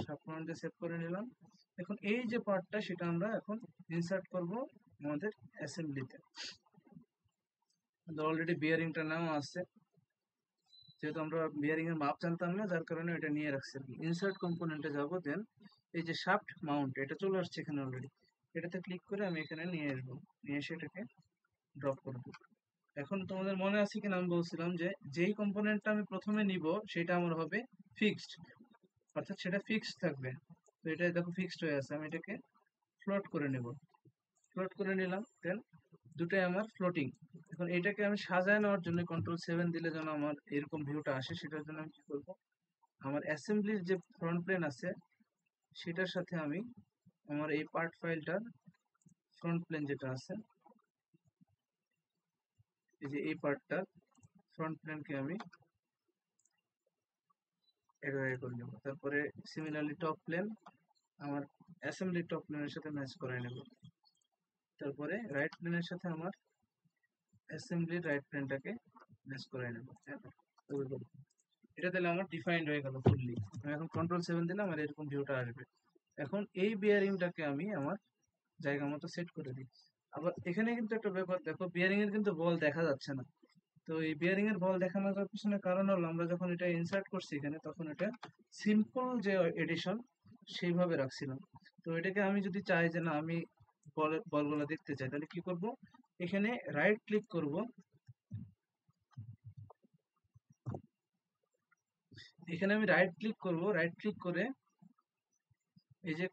শাফট মাউন্টে সেভ করে নিলাম। এখন এই যে পার্টটা সেটা আমরা এখন ইনসার্ট করব আমাদের অ্যাসেম্বলিতে। অলরেডি বিয়ারিংটা নাও আছে, যেহেতু আমরা বিয়ারিং এর মাপ জানতাম না যার কারণে এটা নিয়ে রাখছি। ইনসার্ট কম্পোনেন্টে যাব, দেন এই যে শাফট মাউন্ট এটা চলে আসছে এখানে অলরেডি, এটাতে ক্লিক করে আমি এখানে নিয়ে আসবো, নিয়ে এসে এটাকে ড্রপ করে দেবো। এখন তোমাদের মনে আছে কিনা আমি বলছিলাম যে যেই কম্পোনেন্টটা আমি প্রথমে নিব সেটা আমার হবে ফিক্সড, অর্থাৎ সেটা ফিক্সড থাকবে। তো এটা দেখো ফিক্সড হয়ে আছে, আমি এটাকে ফ্লোট করে নেব, ফ্লোট করে নিলাম, দেন দুটাই আমার ফ্লোটিং। এখন এটাকে আমি সাজায় নেওয়ার জন্য কন্ট্রোল 7 দিলে যেন আমার এরকম ভিউটা আসে, সেটার জন্য আমি কি করব, আমার অ্যাসেম্বলির যে ফ্রন্ট প্লেন আছে সেটার সাথে আমি আমার এই পার্ট ফাইলটার ফ্রন্ট প্লেন যেটা আছে, এই যে এই পার্টটার ফ্রন্ট প্লেনকে আমি এভাবে করে নেব। তারপরে সিমিলারলি টপ প্লেন আমার অ্যাসেম্বলি টপ প্লেনের সাথে ম্যাচ করে নেব। তারপরে রাইট প্লেনের সাথে আমার অ্যাসেম্বলির রাইট প্লেনটাকে ম্যাচ করে নেব। এটা তাহলে আমার ডিফাইন্ড হয়ে গেল ফুললি। আমি এখন Ctrl+7 দিলে আমার এরকম ভিউটা আসবে। এখন এই বিয়ারিংটাকে আমি আমার জায়গা মতো সেট করে দিই। আবার এখানে কিন্তু একটা ব্যাপার দেখো, বিয়ারিং এর কিন্তু বল দেখা যাচ্ছে না। তো এই বিয়ারিং এর বল দেখা না যাওয়ার পিছনে কারণ হলো আমরা যখন এটা ইনসার্ট করছি এখানে, তখন এটা সিম্পল যে এডিশন সেইভাবে রাখছিলাম। তো এটাকে আমি যদি চাই যে না আমি বলগুলো দেখতে চাই, তাহলে কি করব, এখানে রাইট ক্লিক করব, এখানে আমি রাইট ক্লিক করব, রাইট ক্লিক করে এই যে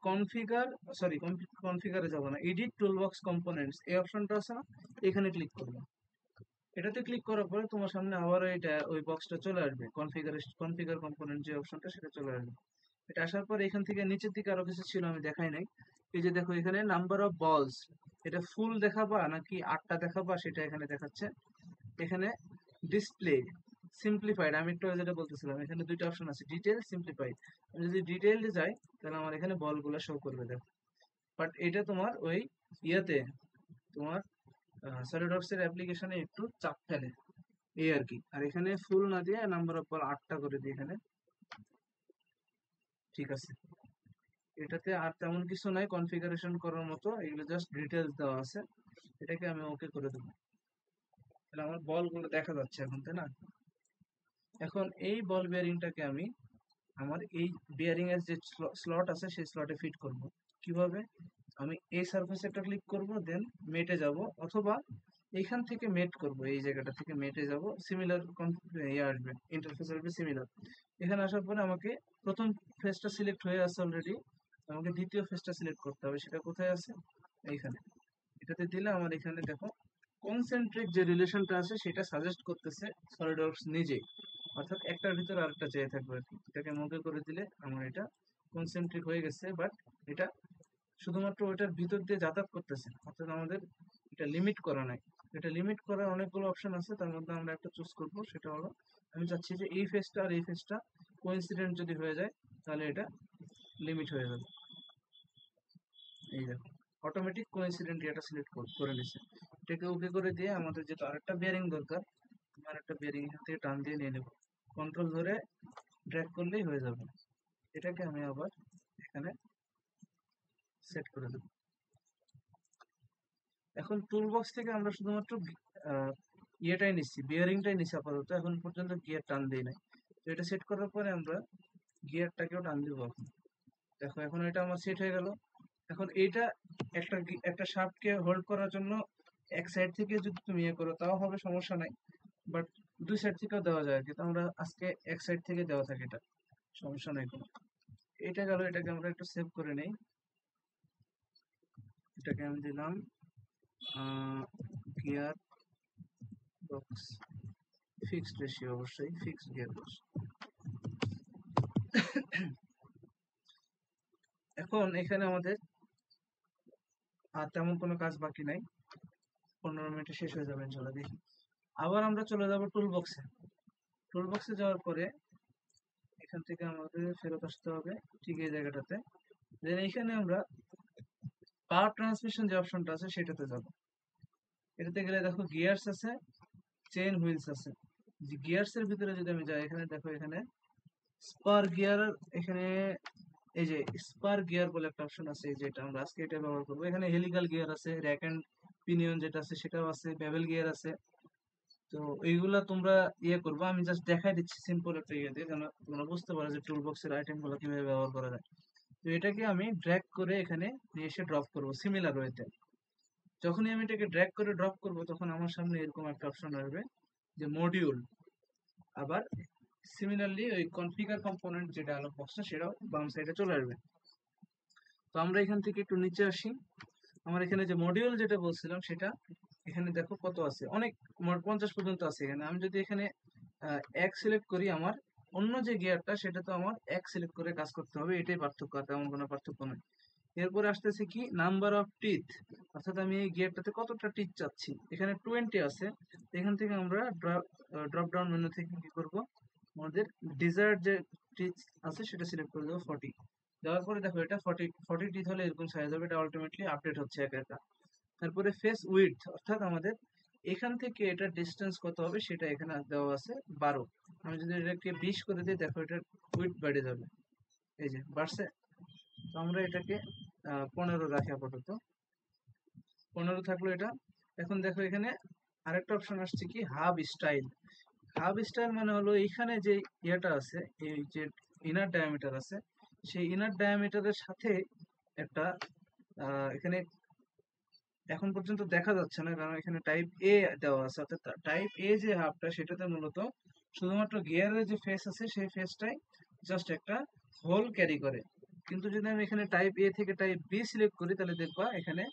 কনফিগারে যাব না, এডিট টুলবক্স কম্পোনেন্টস এই অপশনটা আছে না, এখানে ক্লিক করব। এটাতে ক্লিক করার পরে তোমার সামনে আবার এটা ওই বক্সটা চলে আসবে, কনফিগার কম্পোনেন্ট যে অপশনটা সেটা চলে আসবে। এটা আসার পর এখান থেকে নিচের দিকে আরো কিছু ছিল আমি দেখাই নাই। এই যে দেখো এখানে নাম্বার অফ বলস, এটা ফুল দেখাবা নাকি 8টা দেখাবা সেটা এখানে দেখাচ্ছে। এখানে ডিসপ্লে সিম্পলিফাইড, আমি একটু আগে যেটা বলতেছিলাম, এখানে দুইটা অপশন আছে, ডিটেল, সিম্পলিফাইড। আমি যদি ডিটেইলডে যাই তাহলে আমার এখানে বলগুলো শো করবে দেখো। বাট এটা তোমার ওই ইয়েতে তোমার সলিডওয়ার্কস এর অ্যাপ্লিকেশনে একটু চাপ ফেলে এই আর কি। আর এখানে ফুল না দিয়ে নাম্বার অফ বল 8টা করে দিই এখানে, ঠিক আছে। এটাতে আর তেমন কিছু নাই কনফিগারেশন করার মতো, এগুলো জাস্ট ডিটেলস দেওয়া আছে। এটাকে আমি ওকে করে দেবো, তাহলে আমার বলগুলো দেখা যাচ্ছে এখন, তাই না? এখন এই বল বেয়ারিংটাকে আমি আমার এই বিয়ারিং এর যে স্লট আছে সেই স্লটে ফিট করব। কিভাবে, আমি এই সারফেসে একটা ক্লিক করব, দেন মেটে যাব, অথবা এইখান থেকে মেট করব, এই জায়গাটা থেকে মেটে যাব, সিমিলার ইয়ে আসবে, ইন্টারফেস আসবে সিমিলার। এখানে আসার পরে আমাকে প্রথম ফেসটা সিলেক্ট হয়ে আছে অলরেডি, আমাকে দ্বিতীয় ফেসটা সিলেক্ট করতে হবে। সেটা কোথায় আছে, এইখানে। এটাতে দিলে আমার এখানে দেখো কনসেন্ট্রিক যে রিলেশনটা আছে সেটা সাজেস্ট করতেছে সলিডওয়ার্কস নিজেই, অর্থাৎ একটার ভিতরে আরেকটা চেয়ে থাকবে আর কি। এটাকে মুভে করে দিলে আমার এটা কনসেন্ট্রিক হয়ে গেছে, বাট এটা শুধুমাত্র ওইটার ভিতর দিয়ে যাতায়াত করতেছে, অর্থাৎ আমাদের এটা লিমিট করা নাই। এটা লিমিট করার অনেকগুলো অপশন আছে, তার মধ্যে আমরা একটা চুজ করব। সেটা হলো আমি চাচ্ছি যে এই ফেসটা আর এই ফেসটা কোইন্সিডেন্ট যদি হয়ে যায় তাহলে এটা লিমিট হয়ে যাবে। এই দেখো অটোমেটিক কোইন্সিডেন্ট এটা সিলেক্ট করে নিছে। এটাকে ওকে করে দিয়ে আমাদের যেটা আরেকটা বেয়ারিং দরকার, আরেকটা বেয়ারিং এখান থেকে টান দিয়ে নিয়ে নেব, কন্ট্রোল ধরে ড্র্যাগ করলেই হয়ে যাবে। এটাকে আমি আবার এখানে সেট করে দেব। এখন টুলবক্স থেকে আমরা শুধুমাত্র ইয়েটাই নিচ্ছি, বিয়ারিংটাই নিচ্ছি আপাতত, এখন পর্যন্ত গিয়ার টান দিই নাই। তো এটা সেট করার পরে আমরা গিয়ারটাকেও টান দিব এখন। দেখো এখন এটা আমার সেট হয়ে গেল। এখন এইটা একটা শাফটকে হোল্ড করার জন্য এক সাইড থেকে যদি তুমি ইয়ে করো তাও হবে, সমস্যা নাই। বাট দুই সাইড থেকেও দেওয়া যায়, কিন্তু আমরা আজকে এক সাইড থেকে দেওয়া থাকে, এটা সমস্যা নাই কোনো। এটা গেল, এটাকে আমরা একটু সেভ করে নেই। এটাকে আমি দিলাম গিয়ার বক্স ফিক্সড রেশিও, অবশ্যই ফিক্সড গিয়ার বক্স। এখন এখানে আমাদের আর তেমন কোনো কাজ বাকি নাই, 15 মিনিটে শেষ হয়ে যাবে ইনশাল্লাহ। দেখি আবার আমরা চলে যাব টুল বক্সে। টুল বক্সে যাওয়ার পরে এখান থেকে আমাদের ফেরত আসতে হবে ঠিক এই জায়গাটাতে। দেন এখানে আমরা পাওয়ার ট্রান্সমিশন যে অপশনটা আছে সেটাতে যাব। এটাতে গেলে দেখো গিয়ারস আছে, চেইন হুইলস আছে। যে গিয়ারস এর ভিতরে যদি আমি যাই, এখানে দেখো এখানে স্পার গিয়ার, এখানে এই যে স্পার গিয়ার বলে একটা অপশন আছে, এই যে এটা আমরা আজকে এটা ব্যবহার করবো। এখানে হেলিক্যাল গিয়ার আছে, র্যাক এন্ড পিনিয়ন যেটা আছে সেটাও আছে, বেভেল গিয়ার আছে। তো এইগুলা তোমরা ইয়ে করবো, আমি জাস্ট দেখাই দিচ্ছি সিম্পল একটা ইয়ে দিয়ে, যেন তোমরা বুঝতে পারো যে টুল বক্সের আইটেম গুলো কিভাবে ব্যবহার করা যায়। তো এটাকে আমি ড্র্যাগ করে এখানে নিয়ে এসে ড্রপ করবো সিমিলার ওয়েতে। যখনই আমি এটাকে ড্র্যাগ করে ড্রপ করবো তখন আমার সামনে এরকম একটা অপশন আসবে যে মডিউল। আবার সিমিলারলি ওই কনফিগার কম্পোনেন্ট যে ডায়লগ বক্সটা সেটাও বাম সাইডে চলে আসবে। তো আমরা এখান থেকে একটু নিচে আসি। আমার এখানে যে মডিউল যেটা বলছিলাম সেটা এখানে দেখো কত আছে, অনেক 50 পর্যন্ত আছে এখানে। আমি যদি এখানে এক সিলেক্ট করি, আমার অন্য যে গিয়ারটা সেটা তো আমার এক সিলেক্ট করে কাজ করতে হবে, এটাই পার্থক্য, আর তেমন কোনো পার্থক্য নয়। এরপরে আসতেছে কি নাম্বার অফ টিথ, অর্থাৎ আমি এই গিয়ারটাতে কতটা টিথ চাচ্ছি। এখানে 20 আছে, এখান থেকে আমরা ড্রপ ডাউন মেনু থেকে কি করব, আমাদের ডিজায়ার্ড যে টিথ আছে সেটা সিলেক্ট করে দেবো 40। দেওয়ার পরে দেখো এটা 40 টিথ হলে এরকম সাইজ হবে, এটা আলটিমেটলি আপডেট হচ্ছে একা একা। তারপরে ফেস উইডথ, অর্থাৎ আমাদের এখান থেকে এটা ডিস্টেন্স কত হবে সেটা এখানে দেওয়া আছে 12। আমি যদি এটাকে 20 করে দিই, দেখো এটা উইডথ বেড়ে যাবে, এই যে বাড়ছে। তো আমরা এটাকে 15 রাখি আপাতত, 15 থাকলো এটা। এখন দেখো এখানে আরেকটা অপশন আসছে কি হাব স্টাইল। হাব স্টাইল মানে হলো এইখানে যে ইয়েটা আছে, এই যে ইনার ডায়ামিটার আছে, সেই ইনার ডায়ামিটারের সাথে একটা এখানে এখন পর্যন্ত দেখা যাচ্ছে না, কারণ এখানে টাইপ এ দেওয়া আছে, অর্থাৎ টাইপ এ যে হাবটা সেটাতে মূলত শুধুমাত্র গিয়ারের যে ফেস আছে সেই ফেসটাই জাস্ট একটা হোল ক্যারি করে। কিন্তু যদি আমি এখানে টাইপ এ থেকে টাইপ বি সিলেক্ট করি, তাহলে দেখবা এখানে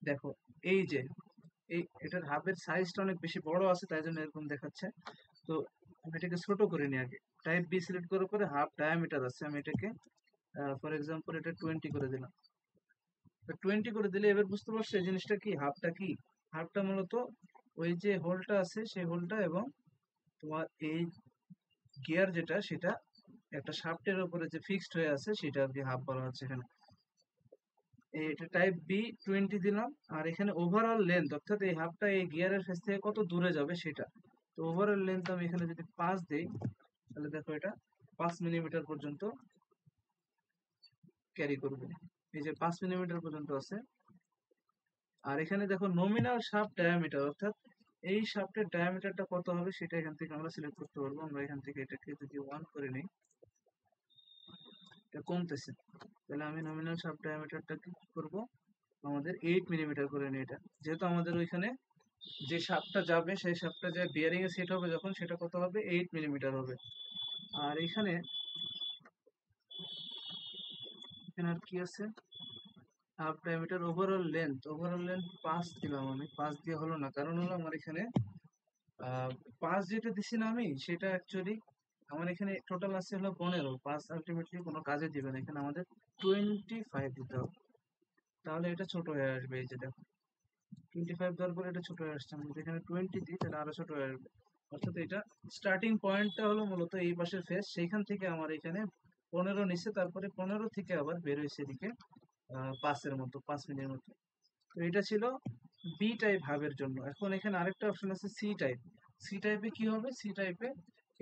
দেখো এই যে এই এটার হাবের সাইজটা অনেক বেশি বড় আছে, তাই জন্য এরকম দেখাচ্ছে। তো আমি এটাকে ছোট করে নিই আগে। টাইপ বি সিলেক্ট করার পরে হাফ ডায়ামিটার আছে, আমি এটাকে ফর এক্সাম্পল এটা 20 করে দিলাম। 20 করে দিলে এবার বুঝতে পারছো এই জিনিসটা কি, হাফটা কি। হাফটা মূলত ওই যে হোলটা আছে সেই হোলটা এবং তোমার এই গিয়ার যেটা সেটা একটা শাফটের উপরে যে ফিক্সড হয়ে আছে সেটা আর কি হাফ বলা হচ্ছে এখানে। এটা টাইপ বি 20 দিলাম। আর এখানে ওভারঅল লেন্থ, অর্থাৎ এই হাফটা এই গিয়ারের ফেস থেকে কত দূরে যাবে সেটা। তো ওভারঅল লেন্থ আমি এখানে যদি 5 দেই, তাহলে দেখো এটা 5 মিলিমিটার পর্যন্ত ক্যারি করবে, এই যে 5 মিলিমিটার পর্যন্ত আছে। আর এখানে দেখো নমিনাল শাফট ডায়ামিটার, অর্থাৎ এই শাফটের ডায়ামিটারটা কত হবে সেটা এখান থেকে আমরা সিলেক্ট করতে পারবো। আমরা এখান থেকে এটাকে যদি 1 করে নিই, এটা কমতেছে, তাহলে আমি নমিনাল শাফট ডায়ামিটারটা কি করব, আমাদের 8 মিলিমিটার করে নিই এটা। যেহেতু আমাদের ওইখানে যে শাফটটা যাবে সেই শাফটটা যে বিয়ারিং এ সেট হবে যখন, সেটা কত হবে, 8 মিলিমিটার হবে। আর এখানে এখানে আর কি আছে, হাফ ডায়ামিটার ওভারঅল লেন্থ 5 দিলাম আমি। 5 দিয়ে হলো না, কারণ হলো আমার এখানে 5 যেটা দিছি না আমি, সেটা অ্যাকচুয়ালি আমার এখানে টোটাল আছে হলো 15। 5 আলটিমেটলি কোনো কাজে দিবে না, এখানে আমাদের 25 দিতে হবে, তাহলে এটা ছোট হয়ে আসবে। এই যে দেখো 25 দেওয়ার পরে এটা ছোট হয়ে আসছে, আমি যদি এখানে 20 দিই তাহলে আরো ছোট হয়ে আসবে। অর্থাৎ এটা স্টার্টিং পয়েন্টটা হলো মূলত এই পাশের ফেস, সেইখান থেকে আমার এখানে 15 নিচে, তারপরে 15 থেকে আবার বের হয়েছে এদিকে 5-এর মতো, 5 মিলির মতো। তো এটা ছিল বি টাইপ হাবের জন্য। এখন এখানে আরেকটা অপশন আছে সি টাইপ। সি টাইপে কি হবে, সি টাইপে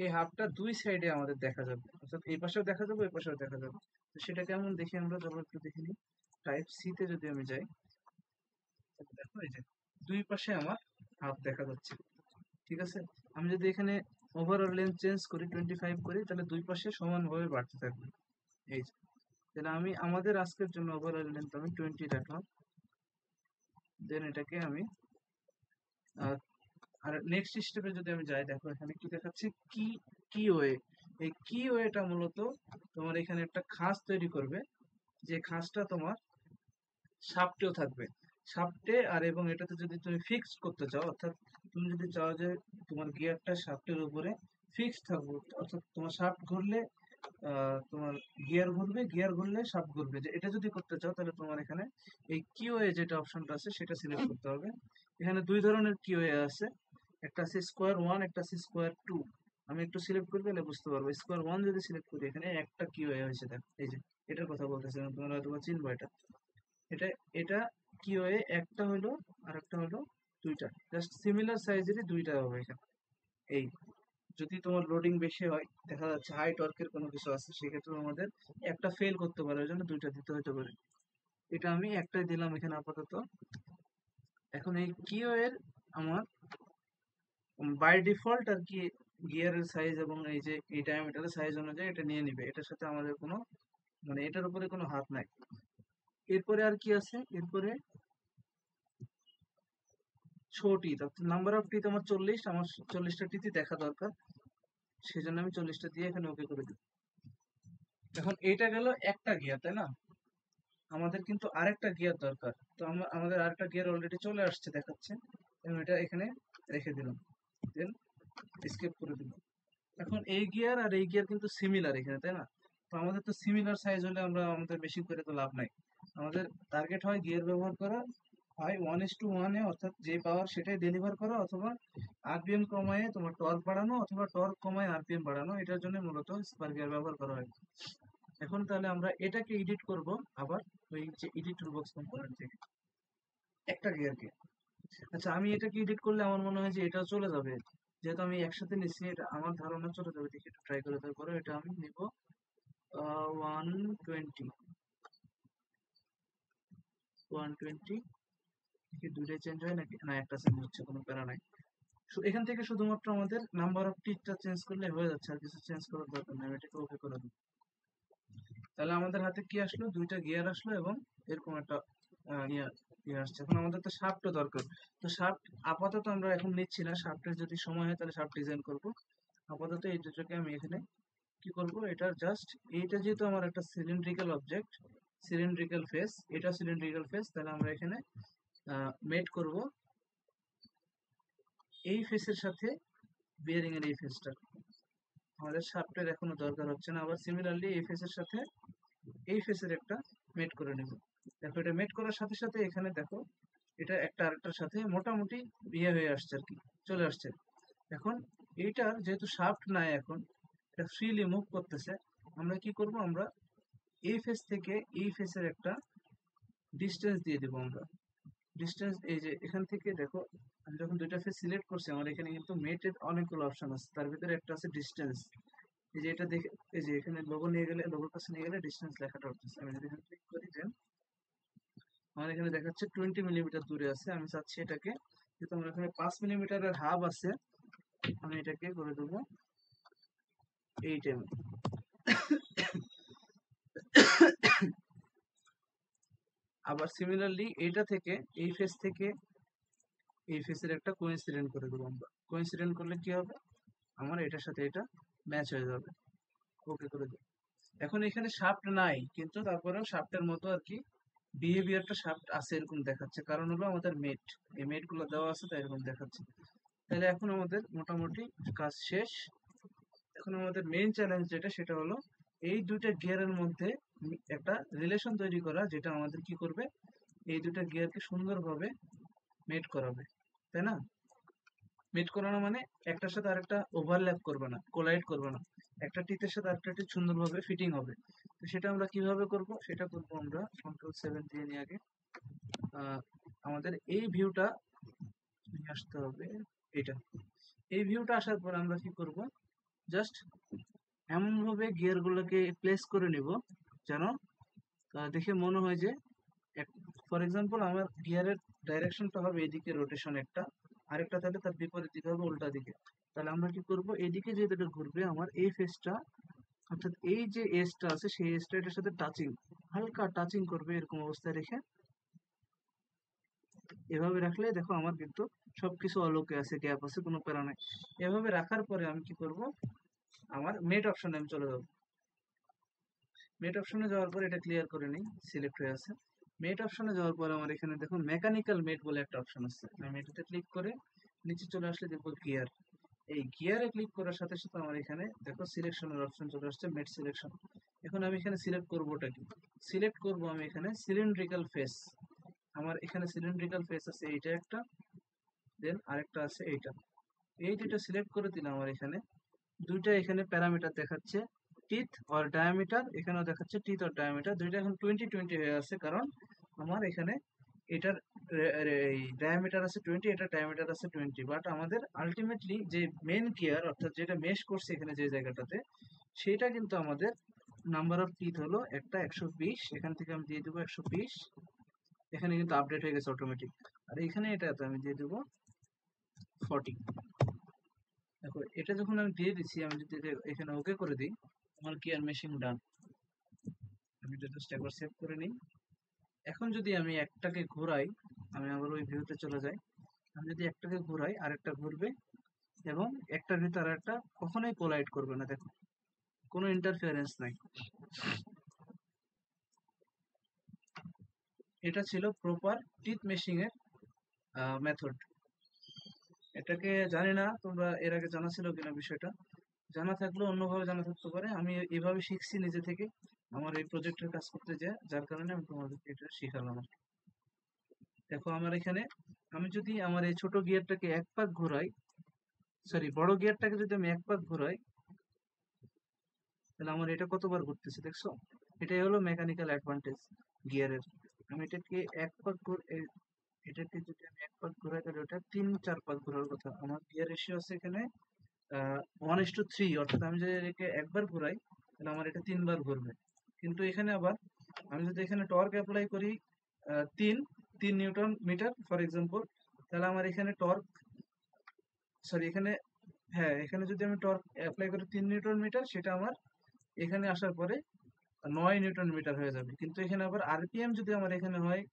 এই হাবটা দুই সাইডে আমাদের দেখা যাবে, অর্থাৎ এই পাশেও দেখা যাবে এই পাশেও দেখা যাবে। তো সেটা কেমন দেখি আমরা, চলো একটু দেখে নিই। টাইপ সি তে যদি আমি যাই, তাহলে দেখো এই যে দুই পাশে আমার হাব দেখা যাচ্ছে, ঠিক আছে। আমি যদি এখানে ওভারঅল লেন্থ চেঞ্জ করি, 25 করি, তাহলে দুই পাশে সমানভাবে বাড়তে থাকবে, এই যে। তাহলে আমি আমাদের আজকের জন্য ওভারঅল লেন্থ আমি 20 রাখলাম। দেন এটাকে আমি আর নেক্সট স্টেপে যদি আমি যাই, দেখো এখানে কি দেখাচ্ছি, কি কি ওয়ে। এই কি ওয়েটা মূলত তোমার এখানে একটা খাঁজ তৈরি করবে, যে খাঁজটা তোমার শাফটেও থাকবে, শাফটে। আর এবং এটাতে যদি তুমি ফিক্স করতে চাও, অর্থাৎ তুমি যদি চাও যে তোমার গিয়ারটা শাফটের উপরে ফিক্স থাকবে, অর্থাৎ তোমার শাফট ঘুরলে তোমার গিয়ার ঘুরবে, গিয়ার ঘুরলে শাফট ঘুরবে, যে এটা যদি করতে চাও তাহলে তোমার এখানে এই কিওএ যেটা অপশনটা আছে সেটা সিলেক্ট করতে হবে। এখানে দুই ধরনের কিওএ আছে, একটা আছে স্কোয়ার 1, একটা আছে স্কোয়ার 2। আমি একটু সিলেক্ট করে দিলে বুঝতে পারবো। স্কোয়ার 1 যদি সিলেক্ট করি, এখানে একটা কিওএ হয়েছে, দেখো এই যে এটার কথা বলতেছিলাম, তোমরা হয়তো চিনবো এটা। এটা এটা কিওএ একটা হলো, আর একটা হলো দুইটা, জাস্ট সিমিলার সাইজেরই দুইটা হবে এখানে। এই যদি তোমার লোডিং বেশি হয়, দেখা যাচ্ছে হাই টর্কের কোনো কিছু আছে, সেক্ষেত্রে আমাদের একটা ফেল করতে পারে, ওই জন্য দুইটা দিতে হতে পারে। এটা আমি একটাই দিলাম এখানে আপাতত। এখন এই কিও এর আমার বাই ডিফল্ট আর কি গিয়ারের সাইজ এবং এই যে এই ডায়ামিটারের সাইজ অনুযায়ী এটা নিয়ে নিবে, এটার সাথে আমাদের কোনো মানে এটার উপরে কোনো হাত নাই। এরপরে আর কি আছে, এরপরে show teeth, number of teeth আমার 40, আমার 40টা টিথই দেখা দরকার, সেজন্য আমি 40টা দিয়ে এখানে ওকে করে দিই। এখন এটা গেল একটা গিয়ার, তাই না। আমাদের কিন্তু আরেকটা গিয়ার দরকার, তো আমাদের আরেকটা গিয়ার অলরেডি চলে আসছে দেখাচ্ছে, এবং এটা এখানে রেখে দিলাম, দেন স্কেপ করে দিলাম। এখন এই গিয়ার আর এই গিয়ার কিন্তু সিমিলার এখানে, তাই না? তো আমাদের তো সিমিলার সাইজ হলে আমরা আমাদের বেশি করে তো লাভ নাই। আমাদের টার্গেট হয় গিয়ার ব্যবহার করা, হয় 1:1-এ, অর্থাৎ যে পাওয়ার সেটাই ডেলিভার করা, অথবা আরপিএম কমায় তোমার টর্ক বাড়ানো, অথবা টর্ক কমায় আরপিএম বাড়ানো। এটার জন্য মূলত স্পার গিয়ার ব্যবহার করা হয়। এখন তাহলে আমরা এটাকে এডিট করব আবার ওই যে এডিট টুলবক্স কম্পোনেন্ট থেকে একটা গিয়ারকে। আচ্ছা, আমি এটাকে এডিট করলে আমার মনে হয় যে এটাও চলে যাবে, যেহেতু আমি একসাথে নিচ্ছি। এটা আমার ধারণা চলে যাবে, দেখি একটু ট্রাই করে তারপরে এটা আমি নিব 120, 120। কি দুইটাই চেঞ্জ হয় নাকি? না, একটা চেঞ্জ হচ্ছে, কোনো প্যারা নাই। এখান থেকে শুধুমাত্র আমাদের নাম্বার অফ টিটটা চেঞ্জ করলে হয়ে যাচ্ছে, আর কিছু চেঞ্জ করার দরকার নেই। আমি এটাকে ওকে করে দেবো। তাহলে আমাদের হাতে কি আসলো? দুইটা গিয়ার আসলো এবং এরকম একটা ইয়ে ইয়ে আসছে। এখন আমাদের তো শাফটও দরকার। তো শাফট আপাতত আমরা এখন নিচ্ছি না, শাফটের যদি সময় হয় তাহলে শাফট ডিজাইন করব। আপাতত এই দুটোকে আমি এখানে কি করব, এটা জাস্ট, এইটা যেহেতু আমার একটা সিলিন্ড্রিক্যাল অবজেক্ট, সিলিন্ড্রিক্যাল ফেস, এটা সিলিন্ড্রিক্যাল ফেস, তাহলে আমরা এখানে মেট করব এই ফেসের সাথে বিয়ারিং এর এই ফেসটা। আমাদের শাফটের এখনো দরকার হচ্ছে না। আবার সিমিলারলি এই ফেসের সাথে এই ফেসের একটা মেট করে নেব। দেখো, এটা মেট করার সাথে সাথে এখানে দেখো, এটা একটা আরেকটার সাথে মোটামুটি ইয়ে হয়ে আসছে আর কি, চলে আসছে। এখন এইটার যেহেতু শাফট নাই, এখন এটা ফ্রিলি মুভ করতেছে। আমরা কি করব, আমরা এই ফেস থেকে এই ফেসের একটা ডিস্টেন্স দিয়ে দেবো আমরা। ডিস্টেন্স এই যে এখান থেকে দেখো, আমি যখন দুইটা ফেস সিলেক্ট করছি, আমার এখানে কিন্তু মেটের অনেকগুলো অপশন আছে, তার ভিতরে একটা আছে ডিস্টেন্স। এই যে এটা দেখে, এই যে এখানে লোগো নিয়ে গেলে, লোগোর কাছে নিয়ে গেলে ডিস্টেন্স লেখাটা উঠতেছে। আমি যদি এখানে ক্লিক করি, দেন আমার এখানে দেখাচ্ছে 20 মিলিমিটার দূরে আছে। আমি চাচ্ছি এটাকে, যেহেতু আমার এখানে 5 মিলিমিটারের হাব আছে, আমি এটাকে করে দেবো 8 mm। আবার সিমিলারলি এইটা থেকে, এই ফেস থেকে এই ফেসের একটা কোইন্সিডেন্ট করে দেবো আমরা। কোইন্সিডেন্ট করলে কি হবে, আমার এটার সাথে এটা ম্যাচ হয়ে যাবে। ওকে করে দেবো। এখন এখানে শাফট নাই, কিন্তু তারপরেও শাফটের মতো আর কি বিহেভিয়ারটা শাফট আছে এরকম দেখাচ্ছে, কারণ হলো আমাদের মেট, এই মেট গুলো দেওয়া আছে তাই এরকম দেখাচ্ছে। তাহলে এখন আমাদের মোটামুটি কাজ শেষ। এখন আমাদের মেইন চ্যালেঞ্জ যেটা, সেটা হলো এই দুইটা গিয়ারের মধ্যে একটা রিলেশন তৈরি করা, যেটা আমাদের কি করবে, এই দুইটা গিয়ারকে সুন্দরভাবে মেট করাবে, তাই না? মেট করানো মানে একটার সাথে আরেকটা ওভারল্যাপ করবে না, কোলাইড করবে না, একটা টিতের সাথে আরেকটা টিত সুন্দরভাবে ফিটিং হবে। তো সেটা আমরা কিভাবে করব, সেটা করব আমরা Ctrl+7 দিয়ে নিয়ে আগে আহ, আমাদের এই ভিউটা নিয়ে আসতে হবে। এটা, এই ভিউটা আসার পর আমরা কি করব, জাস্ট এমন ভাবে গিয়ার গুলোকে প্লেস করে নিব যেন দেখে মনে হয় যে, ফর এক্সাম্পল আমার গিয়ারের ডাইরেকশনটা হবে এদিকে, রোটেশন একটা, আরেকটা তাহলে তার বিপরীত দিকে হবে, উল্টা দিকে। তাহলে আমরা কি করব, এইদিকে যেহেতু এটা ঘুরবে, আমার এই ফেসটা, অর্থাৎ এই যে এজটা আছে সেই এজটা এটার সাথে টাচিং, হালকা টাচিং করবে, এরকম অবস্থায় রেখে, এভাবে রাখলে দেখো আমার কিন্তু সবকিছু অলোকে আছে, গ্যাপ আছে, কোনো প্যারা নাই। এভাবে রাখার পরে আমি কি করব, আমার মেট অপশনে আমি চলে যাব। মেট অপশনে যাওয়ার পর এটা ক্লিয়ার করে নিই, সিলেক্ট হয়ে আছে। মেট অপশনে যাওয়ার পর আমার এখানে দেখো মেকানিক্যাল মেট বলে একটা অপশন আছে, আমি এটাতে ক্লিক করে নিচে চলে আসলে দেখবো গিয়ার। এই গিয়ারে ক্লিক করার সাথে সাথে আমার এখানে দেখো সিলেকশনের অপশন চলে আসছে, মেট সিলেকশন। এখন আমি এখানে সিলেক্ট করবোটা কি, সিলেক্ট করব আমি এখানে সিলিন্ড্রিক্যাল ফেস। আমার এখানে সিলিন্ড্রিক্যাল ফেস আছে এইটা একটা, দেন আরেকটা আছে এইটা। এই দুটো সিলেক্ট করে দিলাম। আমার এখানে দুইটা এখানে প্যারামিটার দেখাচ্ছে, টিথ অর ডায়ামিটার, এখানেও দেখাচ্ছে টিথ অর ডায়ামিটার। দুইটা এখন 20-20 হয়ে আছে, কারণ আমার এখানে এটার এই ডায়ামিটার আছে 20, এটা ডায়ামিটার আছে 20। বাট আমাদের আলটিমেটলি যে মেন গিয়ার, অর্থাৎ যেটা মেশ করছে এখানে যে জায়গাটাতে, সেটা কিন্তু আমাদের নাম্বার অফ টিথ হলো একটা 120। এখান থেকে আমি দিয়ে দেবো 120। এখানে কিন্তু আপডেট হয়ে গেছে অটোমেটিক। আর এখানে এটা আমি দিয়ে দেবো 40। দেখো, এটা যখন আমি দিয়ে দিচ্ছি, আমি যদি এখানে ওকে করে দিই, আমার গিয়ার মেশিং ডান। আমি এটা জাস্ট একবার সেভ করে নিই। এখন যদি আমি একটাকে ঘোরাই, আমি আবার ওই ভিউতে চলে যাই, আমি যদি একটাকে ঘোরাই আরেকটা ঘুরবে, এবং একটার ভিতরে একটা কখনোই কোলাইড করবে না। দেখো, কোনো ইন্টারফিয়ারেন্স নাই। এটা ছিল প্রপার টিথ মেশিং এর মেথড। এটাকে জানি না তোমরা এর আগে জানা ছিল কিনা বিষয়টা। জানা থাকলেও অন্যভাবে জানা থাকতে পারে। আমি এভাবে শিখছি নিজে থেকে আমার এই প্রজেক্টের কাজ করতে যায়, যার কারণে আমি তোমাদেরকে এটা শিখালাম আর কি। দেখো আমার এখানে, আমি যদি আমার এই ছোট গিয়ারটাকে এক পাক ঘোরাই, সরি বড় গিয়ারটাকে যদি আমি এক পাক ঘোরাই, তাহলে আমার এটা কতবার ঘুরতেছে দেখছো? এটাই হলো মেকানিক্যাল অ্যাডভান্টেজ গিয়ারের। আমি এটাকে এক পাক এটাকে যদি আমি এক পাক ঘোরাই তাহলে ওটা 3-4 পাক ঘোরার কথা। আমার গিয়ার রেশিও আছে এখানে 1:3, অর্থাৎ আমি যদি এটাকে একবার ঘোরাই তাহলে আমার এটা 3 বার ঘুরবে। কিন্তু এখানে আবার আমি যদি এখানে টর্ক অ্যাপ্লাই করি 3 নিউটন মিটার ফর এক্সাম্পল, তাহলে আমার এখানে টর্ক, সরি এখানে, হ্যাঁ এখানে যদি আমি টর্ক অ্যাপ্লাই করি 3 নিউটন মিটার, সেটা আমার এখানে আসার পরে 9 নিউটন মিটার হয়ে যাবে। কিন্তু এখানে আবার আরপিএম যদি আমার এখানে হয়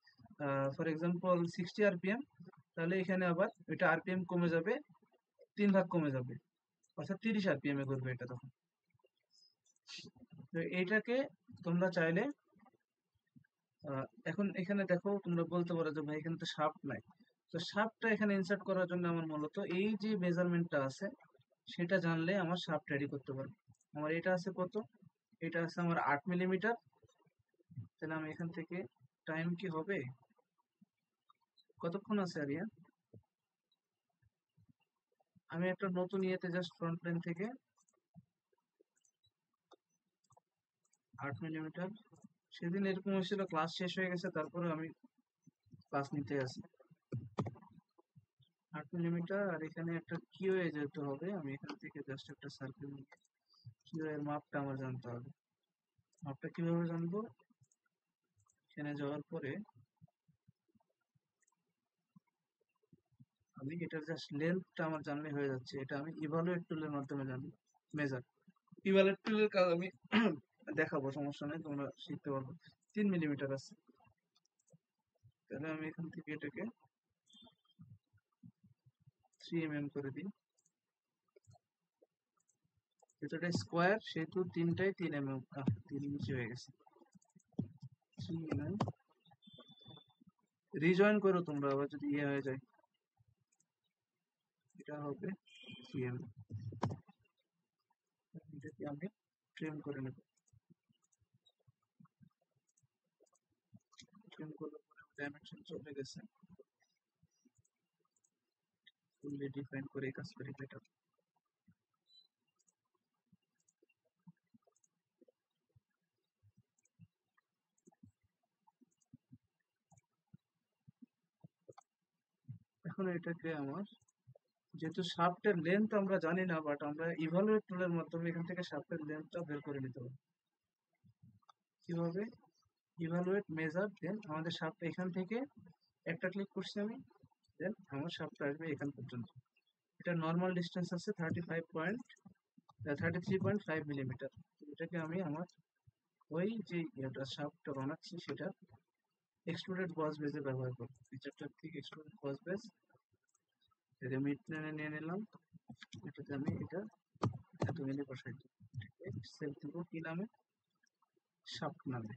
ফর এক্সাম্পল 60 আরপিএম, তাহলে এখানে আবার এটা আরপিএম কমে যাবে, 3 ভাগ কমে যাবে, অর্থাৎ 30 আরপিএম এ ঘুরবে এটা তখন। তো এইটাকে তোমরা চাইলে এখন এখানে দেখো, তোমরা বলতে পারো যে ভাই এখানে তো শাফট নাই। তো শাফটটা এখানে ইনসার্ট করার জন্য আমার মূলত এই যে মেজারমেন্টটা আছে সেটা জানলে আমার শাফট রেডি করতে পারবো। আমার এটা আছে কত? এটা আছে আমার 8 মিলিমিটার। তাহলে আমি এখান থেকে টাইম কি হবে, কতক্ষণ আছে আরিয়া? আমি একটা নতুন ইয়েতে জাস্ট ফ্রন্ট প্লেন থেকে 8 মিলিমিটার, সেদিন এরকম হয়েছিল ক্লাস শেষ হয়ে গেছে তারপরে আমি ক্লাস নিতে আসি। 8 মিলিমিটার, আর এখানে একটা কিউ এ যেতে হবে। আমি এখান থেকে জাস্ট একটা সার্কেল নিয়ে কিউ এর মাপটা আমার জানতে হবে। মাপটা কিভাবে জানবো? এখানে যাওয়ার পরে আমি এটার জাস্ট লেন্থটা আমার জানলে হয়ে যাচ্ছে। এটা আমি ইভালুয়েট টুলের মাধ্যমে জানি মেজার। ইভালুয়েট টুলের কাজ আমি দেখাবো, সমস্যা নেই, তোমরা শিখতে পারবো। 3 মিলিমিটার আছে, তাহলে আমি এখান থেকে এটাকে 3 mm করে দিই। যেটা স্কোয়ার সেহেতু তিনটাই 3 mm, 3 ইঞ্চি হয়ে গেছে। 3 mm রিজয়েন করো তোমরা, আবার যদি ইয়ে হয়ে যায় এটা হবে 3 mm। এটাকে আমি ট্রিম করে নেব। ট্রিম করলে পরে ডাইমেনশন চলে গেছে, ফুললি ডিফাইন করে কাজ করি এটা। এখন এটাকে আমার, যেহেতু শাফটের লেন্থ আমরা জানি না, বাট আমরা ইভালুয়েট টুলের মাধ্যমে এখান থেকে শাফটের লেন্থটা বের করে নিতে হবে। কিভাবে? ইভালুয়েট মেজার, দেন আমাদের শাফট এখান থেকে একটা ক্লিক করছি আমি, দেন আমার শাফটটা আসবে এখান পর্যন্ত। এটা নর্মাল ডিস্টেন্স আছে 33.5 মিলিমিটার। এটাকে আমি আমার ওই যে শাফটটা বানাচ্ছি সেটা এক্সট্রুডেড গজ বেজে ব্যবহার করব। ফিচারটার থেকে এক্সট্রুডেড গজ বেজ এটা মিড প্লেনে নিয়ে নিলাম। এটাতে আমি এটা এত মিলি বসাই দিই, সেভ দিব কি নামে? শাফট নামে।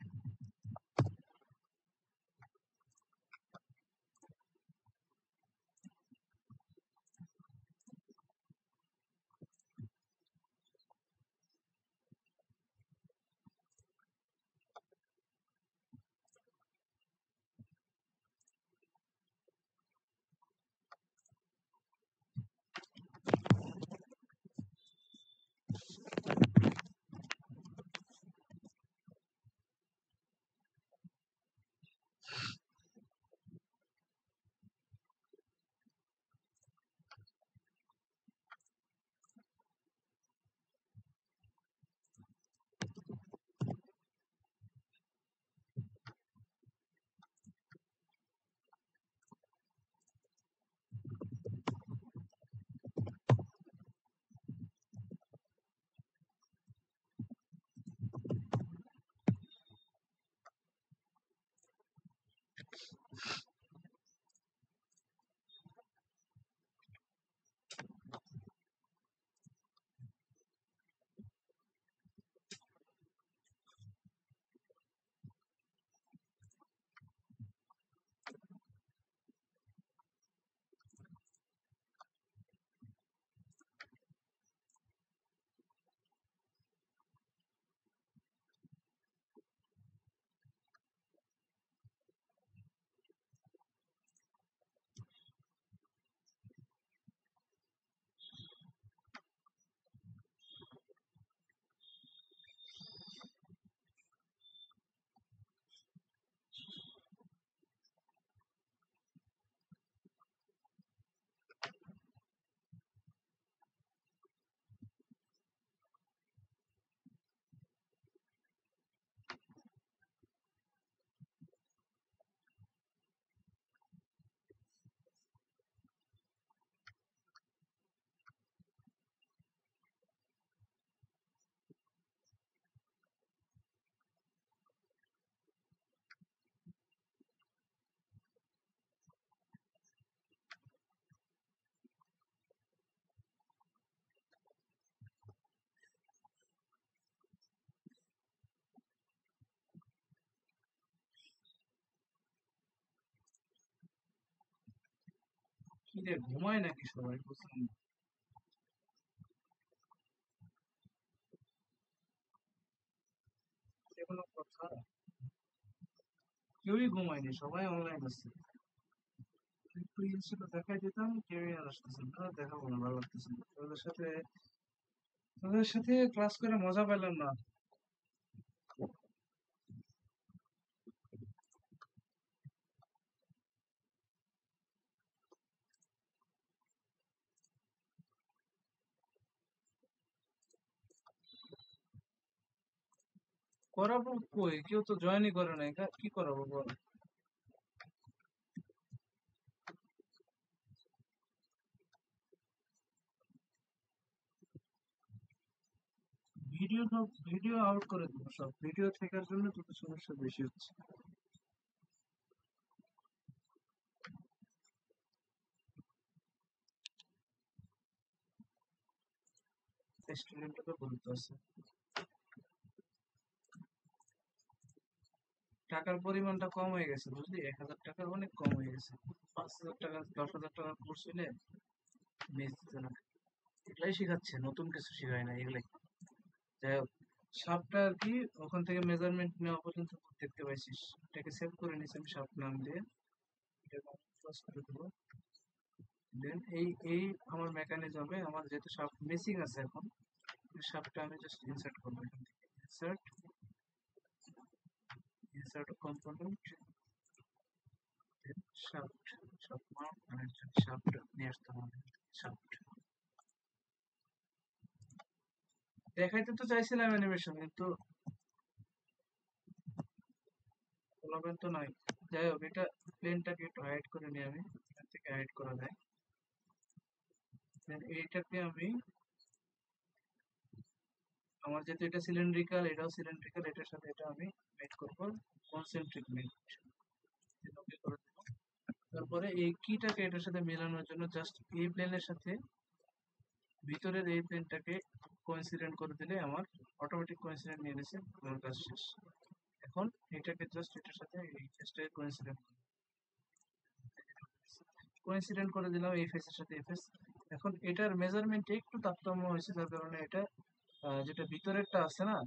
কি রে, ঘুমায় নাকি সবাই? বুঝলাম না। এটা কোনো কথা? কেউই ঘুমায়নি, সবাই অনলাইন আছে। একটু ইয়ে ছিল, দেখাই দিতাম, কেউই আর আসতেছে না। দেখাবো না, ভালো লাগতেছে না তোদের সাথে ক্লাস করে মজা পেলাম না। করাবো কই, কেউ তো জয়েনই করে নাই, কি করাবো বল? ভিডিও আউট করে দেবো সব, ভিডিও থাকার জন্য তোদের সমস্যা বেশি হচ্ছে। স্টুডেন্টকে বলতে আছে, টাকার পরিমাণটা কম হয়ে গেছে বুঝলি, 1,000 টাকা অনেক কম হয়ে গেছে। 5,000 টাকা 10,000 টাকা কোর্স হইলে মিস দিত না। এগুলাই শিখাচ্ছে, নতুন কিছু শিখায় না এগুলাই। যাই হোক, সাপটা আর কি, ওখান থেকে মেজারমেন্ট নেওয়া পর্যন্ত দেখতে পাইছিস। এটাকে সেভ করে নিয়েছি আমি সাপ নাম দিয়ে। এটাকে ক্লোজ করে দেবো। দেন এই আমার মেকানিজমে আমার যেহেতু সাপ মিসিং আছে এখন, এই সাপটা আমি জাস্ট ইনসার্ট করবো এখান থেকে। ইনসার্ট, ইনসার্ট কম্পোনেন্ট, দেন শাফট, শাফট মাউন্ট, আর একজন শাফট নিয়ে আসতে হবে। শাফট দেখাইতে তো চাইছিলাম অ্যানিমেশন, কিন্তু ফলাফল তো নাই। যাই হোক, এটা প্লেনটাকে একটু হাইড করে নিই আমি, এখান থেকে হাইড করা যায়। দেন এইটাকে আমি, আমার যেহেতু এটা সিলিন্ড্রিক্যাল, এটাও সিলিন্ড্রিক্যাল, এটার সাথে এটা আমি মেট করবো কনসেন্ট্রিক মেট। ওকে করে দেবো। তারপরে এই কিটাকে এটার সাথে মেলানোর জন্য জাস্ট এই প্লেনের সাথে ভিতরের এই প্লেনটাকে কোইন্সিডেন্ট করে দিলে আমার অটোমেটিক কোইন্সিডেন্ট নিয়ে নিছে, আমার কাজ শেষ। এখন এটাকে জাস্ট এটার সাথে এই ফেসটাকে কোইন্সিডেন্ট করে দিলাম, এই ফেসের সাথে এই ফেস। এখন এটার মেজারমেন্টে একটু তারতম্য হয়েছে, যার কারণে এটা যেটা ভিতরেরটা আছে না,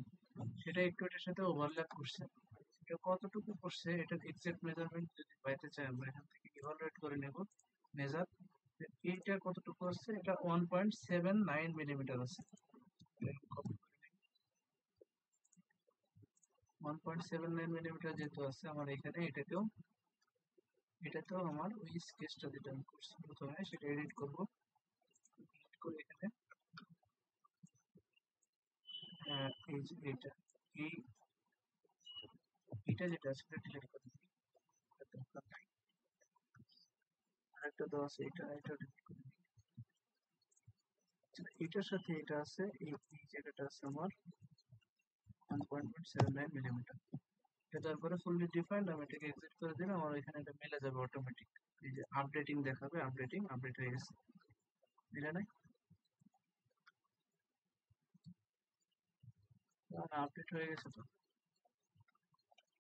সেটা একটু এটার সাথে ওভারল্যাপ করছে। এটা কতটুকু করছে, এটার এক্সাক্ট মেজারমেন্ট যদি পাইতে চাই আমরা এখান থেকে ইভালুয়েট করে নেব। মেজার, এইটা কতটুকু আছে, এটা 1.79 মিলিমিটার আছে। 1.79 মিলিমিটার যেহেতু আছে আমার এখানে, এটাতেও আমার ওই স্কেচটা যেটা আমি করছি প্রথমে সেটা এডিট করবো। এডিট করে এখানে এই যে এই এটা যেটা আছে সেটা ডিলিট করে দিই, এটা দরকার নাই। আরেকটা দেওয়া আছে, এটা ডিলিট করে দিই। আচ্ছা, এটার সাথে এটা আছে, এই জায়গাটা আছে আমার 1.79 মিলিমিটার। এটা তারপরে ফুললি ডিফাইন্ড, আমি এটাকে এক্সিট করে দিলে আমার এখানে এটা মিলে যাবে অটোমেটিক। এই যে আপডেটিং দেখাবে, আপডেট হয়ে গেছে, মিলে নাই? আপডেট হয়ে গেছে তো,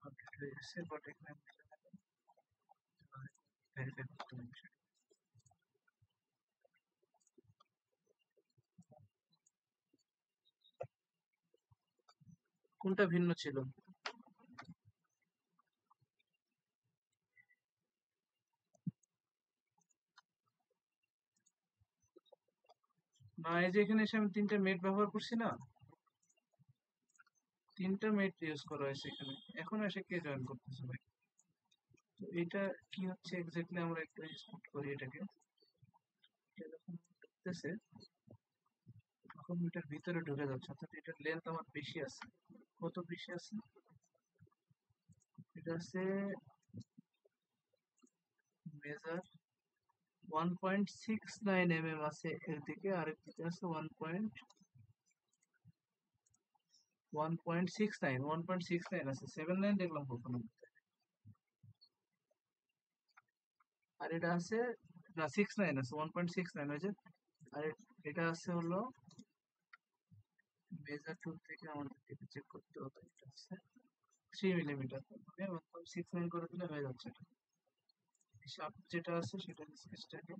আপডেট হয়ে গেছে, বাট এখানে ভেরিফাই করতে হবে সেটা। কোনটা ভিন্ন ছিল? না, এই যে এখানে এসে আমি 3টা মেট ব্যবহার করছি না, 3টা মেট ইউজ করা হয়েছে এখানে। এখন এসে কে জয়েন করতেছে ভাই? তো এটা কি হচ্ছে এক্স্যাক্টলি, আমরা একটু এক্সপোর্ট করি এটাকে। এটা যখন ঢুকতেছে, তখন এটার ভিতরে ঢুকে যাচ্ছে, অর্থাৎ এটার লেন্থ আমার বেশি আছে। কত বেশি আছে? এটা আছে মেজার 1.69 আছে এর দিকে, আর একদিকে আছে 1.19 আছে, 79 দেখলাম কখনো। আর এটা আছে, না 69 আছে, 1.69 হয়েছে। আর এটা আছে হলো মেজার টুল থেকে আমাদের চেক করতে হবে, এটা আছে 3 মিলিমিটার, মানে 1.69 করে দিলে হয়ে যাচ্ছে এটা। শার্প যেটা আছে সেটা স্কেচটাকে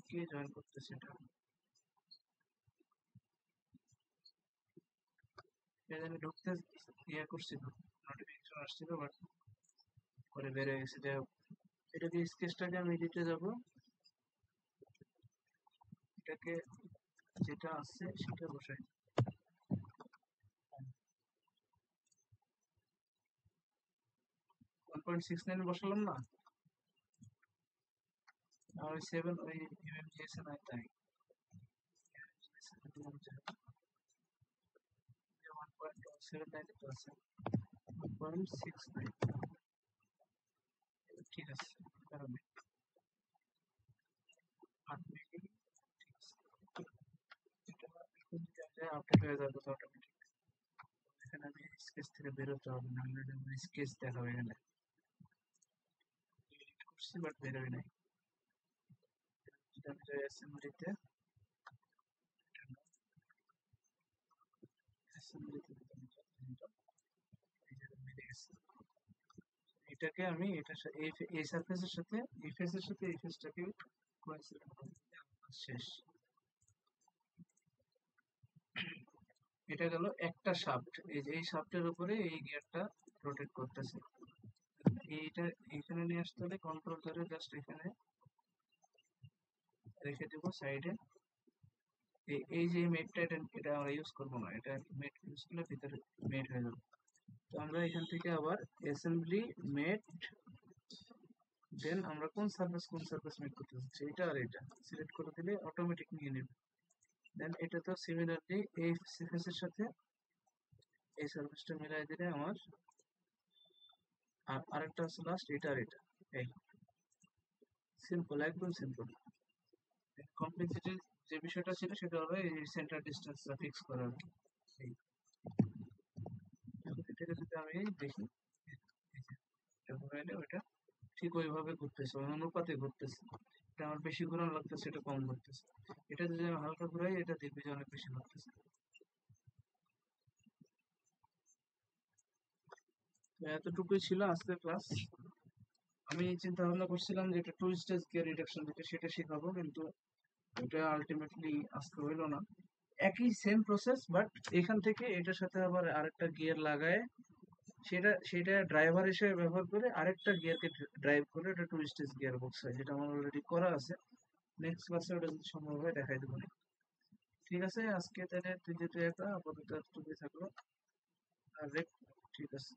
কে জয়েন করতেছে এটা? কে জানি ঢুকতে ইয়ে করছিল, নোটিফিকেশন আসছিল, বাট করে বের হয়ে গেছে। যাই হোক, এটাকে স্কেচটাকে আমি এডিটে যাব, এটাকে যেটা আছে সেটা বসাই। 1.69 বসালাম না, আর ওই 7 ওই এমএমজিএস এ নাই তাই 1.79 তো আছে, 1.69 ঠিক আছে, কারণ 8 মিলি ঠিক আছে। এটা এখন যদি আপডেট হয়ে যাবে তো অটোমেটিক। এখানে আমি স্কেচ থেকে বেরোতে হবে, না হলে আমার স্কেচ দেখাবে এখানে, এডিট করছি বাট বেরোয় নাই। যদি আমি যাই অ্যাসেম্বলিতে, অ্যাসেম্বলিতে মিলে গেছে। এটাকে আমি এটার সাথে এই সারফেসের সাথে এই ফেসের সাথে এই ফেসটাকে কোইন্সিডেন্ট করে দিলে আমার কাজ শেষ। এটা গেল একটা শাফট, এই যে এই শাফটের উপরে এই গিয়ারটা রোটেট করতেছে। এইটা এখানে নিয়ে আসতে হলে কন্ট্রোল ধরে জাস্ট এখানে রেখে দেবো সাইডে। এই যে মেটটা, এটা আমরা ইউজ করবো না, এটা মেট ইউজ করলে ভিতরে মেট হয়ে যাবে। তো আমরা এখান থেকে আবার অ্যাসেম্বলি মেট, দেন আমরা কোন সারফেস মেট করতে চাচ্ছি এটা আর এটা সিলেক্ট করে দিলে অটোমেটিক নিয়ে নেবে। দেন এটা তো সিমিলারলি এই সারফেসের সাথে এই সারফেসটা মিলাই দিলে আমার আর আরেকটা আছে লাস্ট, এটা আর এটা। এই সিম্পল, একদম সিম্পল। কমপ্লেক্সিটি যে বিষয়টা ছিল সেটা হলো এই সেন্টার ডিসটেন্সটা ফিক্স করা আর কি। এই এখন এটাকে যদি আমি দেখি, এই যে এটা ঘুরাইলে ওইটা ঠিক ওইভাবে ঘুরতেছে, ওই অনুপাতে ঘুরতেছে। এটা আমার বেশি ঘোরানো লাগতেছে, এটা কম ঘুরতেছে। এটা যদি আমি হালকা ঘুরাই এটা দেখবি যে অনেক বেশি ঘুরতেছে। তো এতটুকুই ছিল আজকের ক্লাস। আমি চিন্তা ভাবনা করছিলাম যে এটা টু স্টেজ গিয়ার রিডাকশন যেটা সেটা শেখাবো, কিন্তু এটা আলটিমেটলি আজকে হইলো না। একই সেম প্রসেস, বাট এখান থেকে এটার সাথে আবার আরেকটা গিয়ার লাগায় সেটা ড্রাইভার হিসেবে ব্যবহার করে আরেকটা গিয়ারকে ড্রাইভ করে ওটা টু স্টেজ গিয়ার বক্স হয়, যেটা আমার অলরেডি করা আছে। নেক্সট ক্লাসে ওটা যদি সম্ভব হয় দেখাই দেবো। ঠিক আছে, আজকে তাহলে তুই যেহেতু একা আপাতত এতটুকুই থাকলো। আর ঠিক আছে।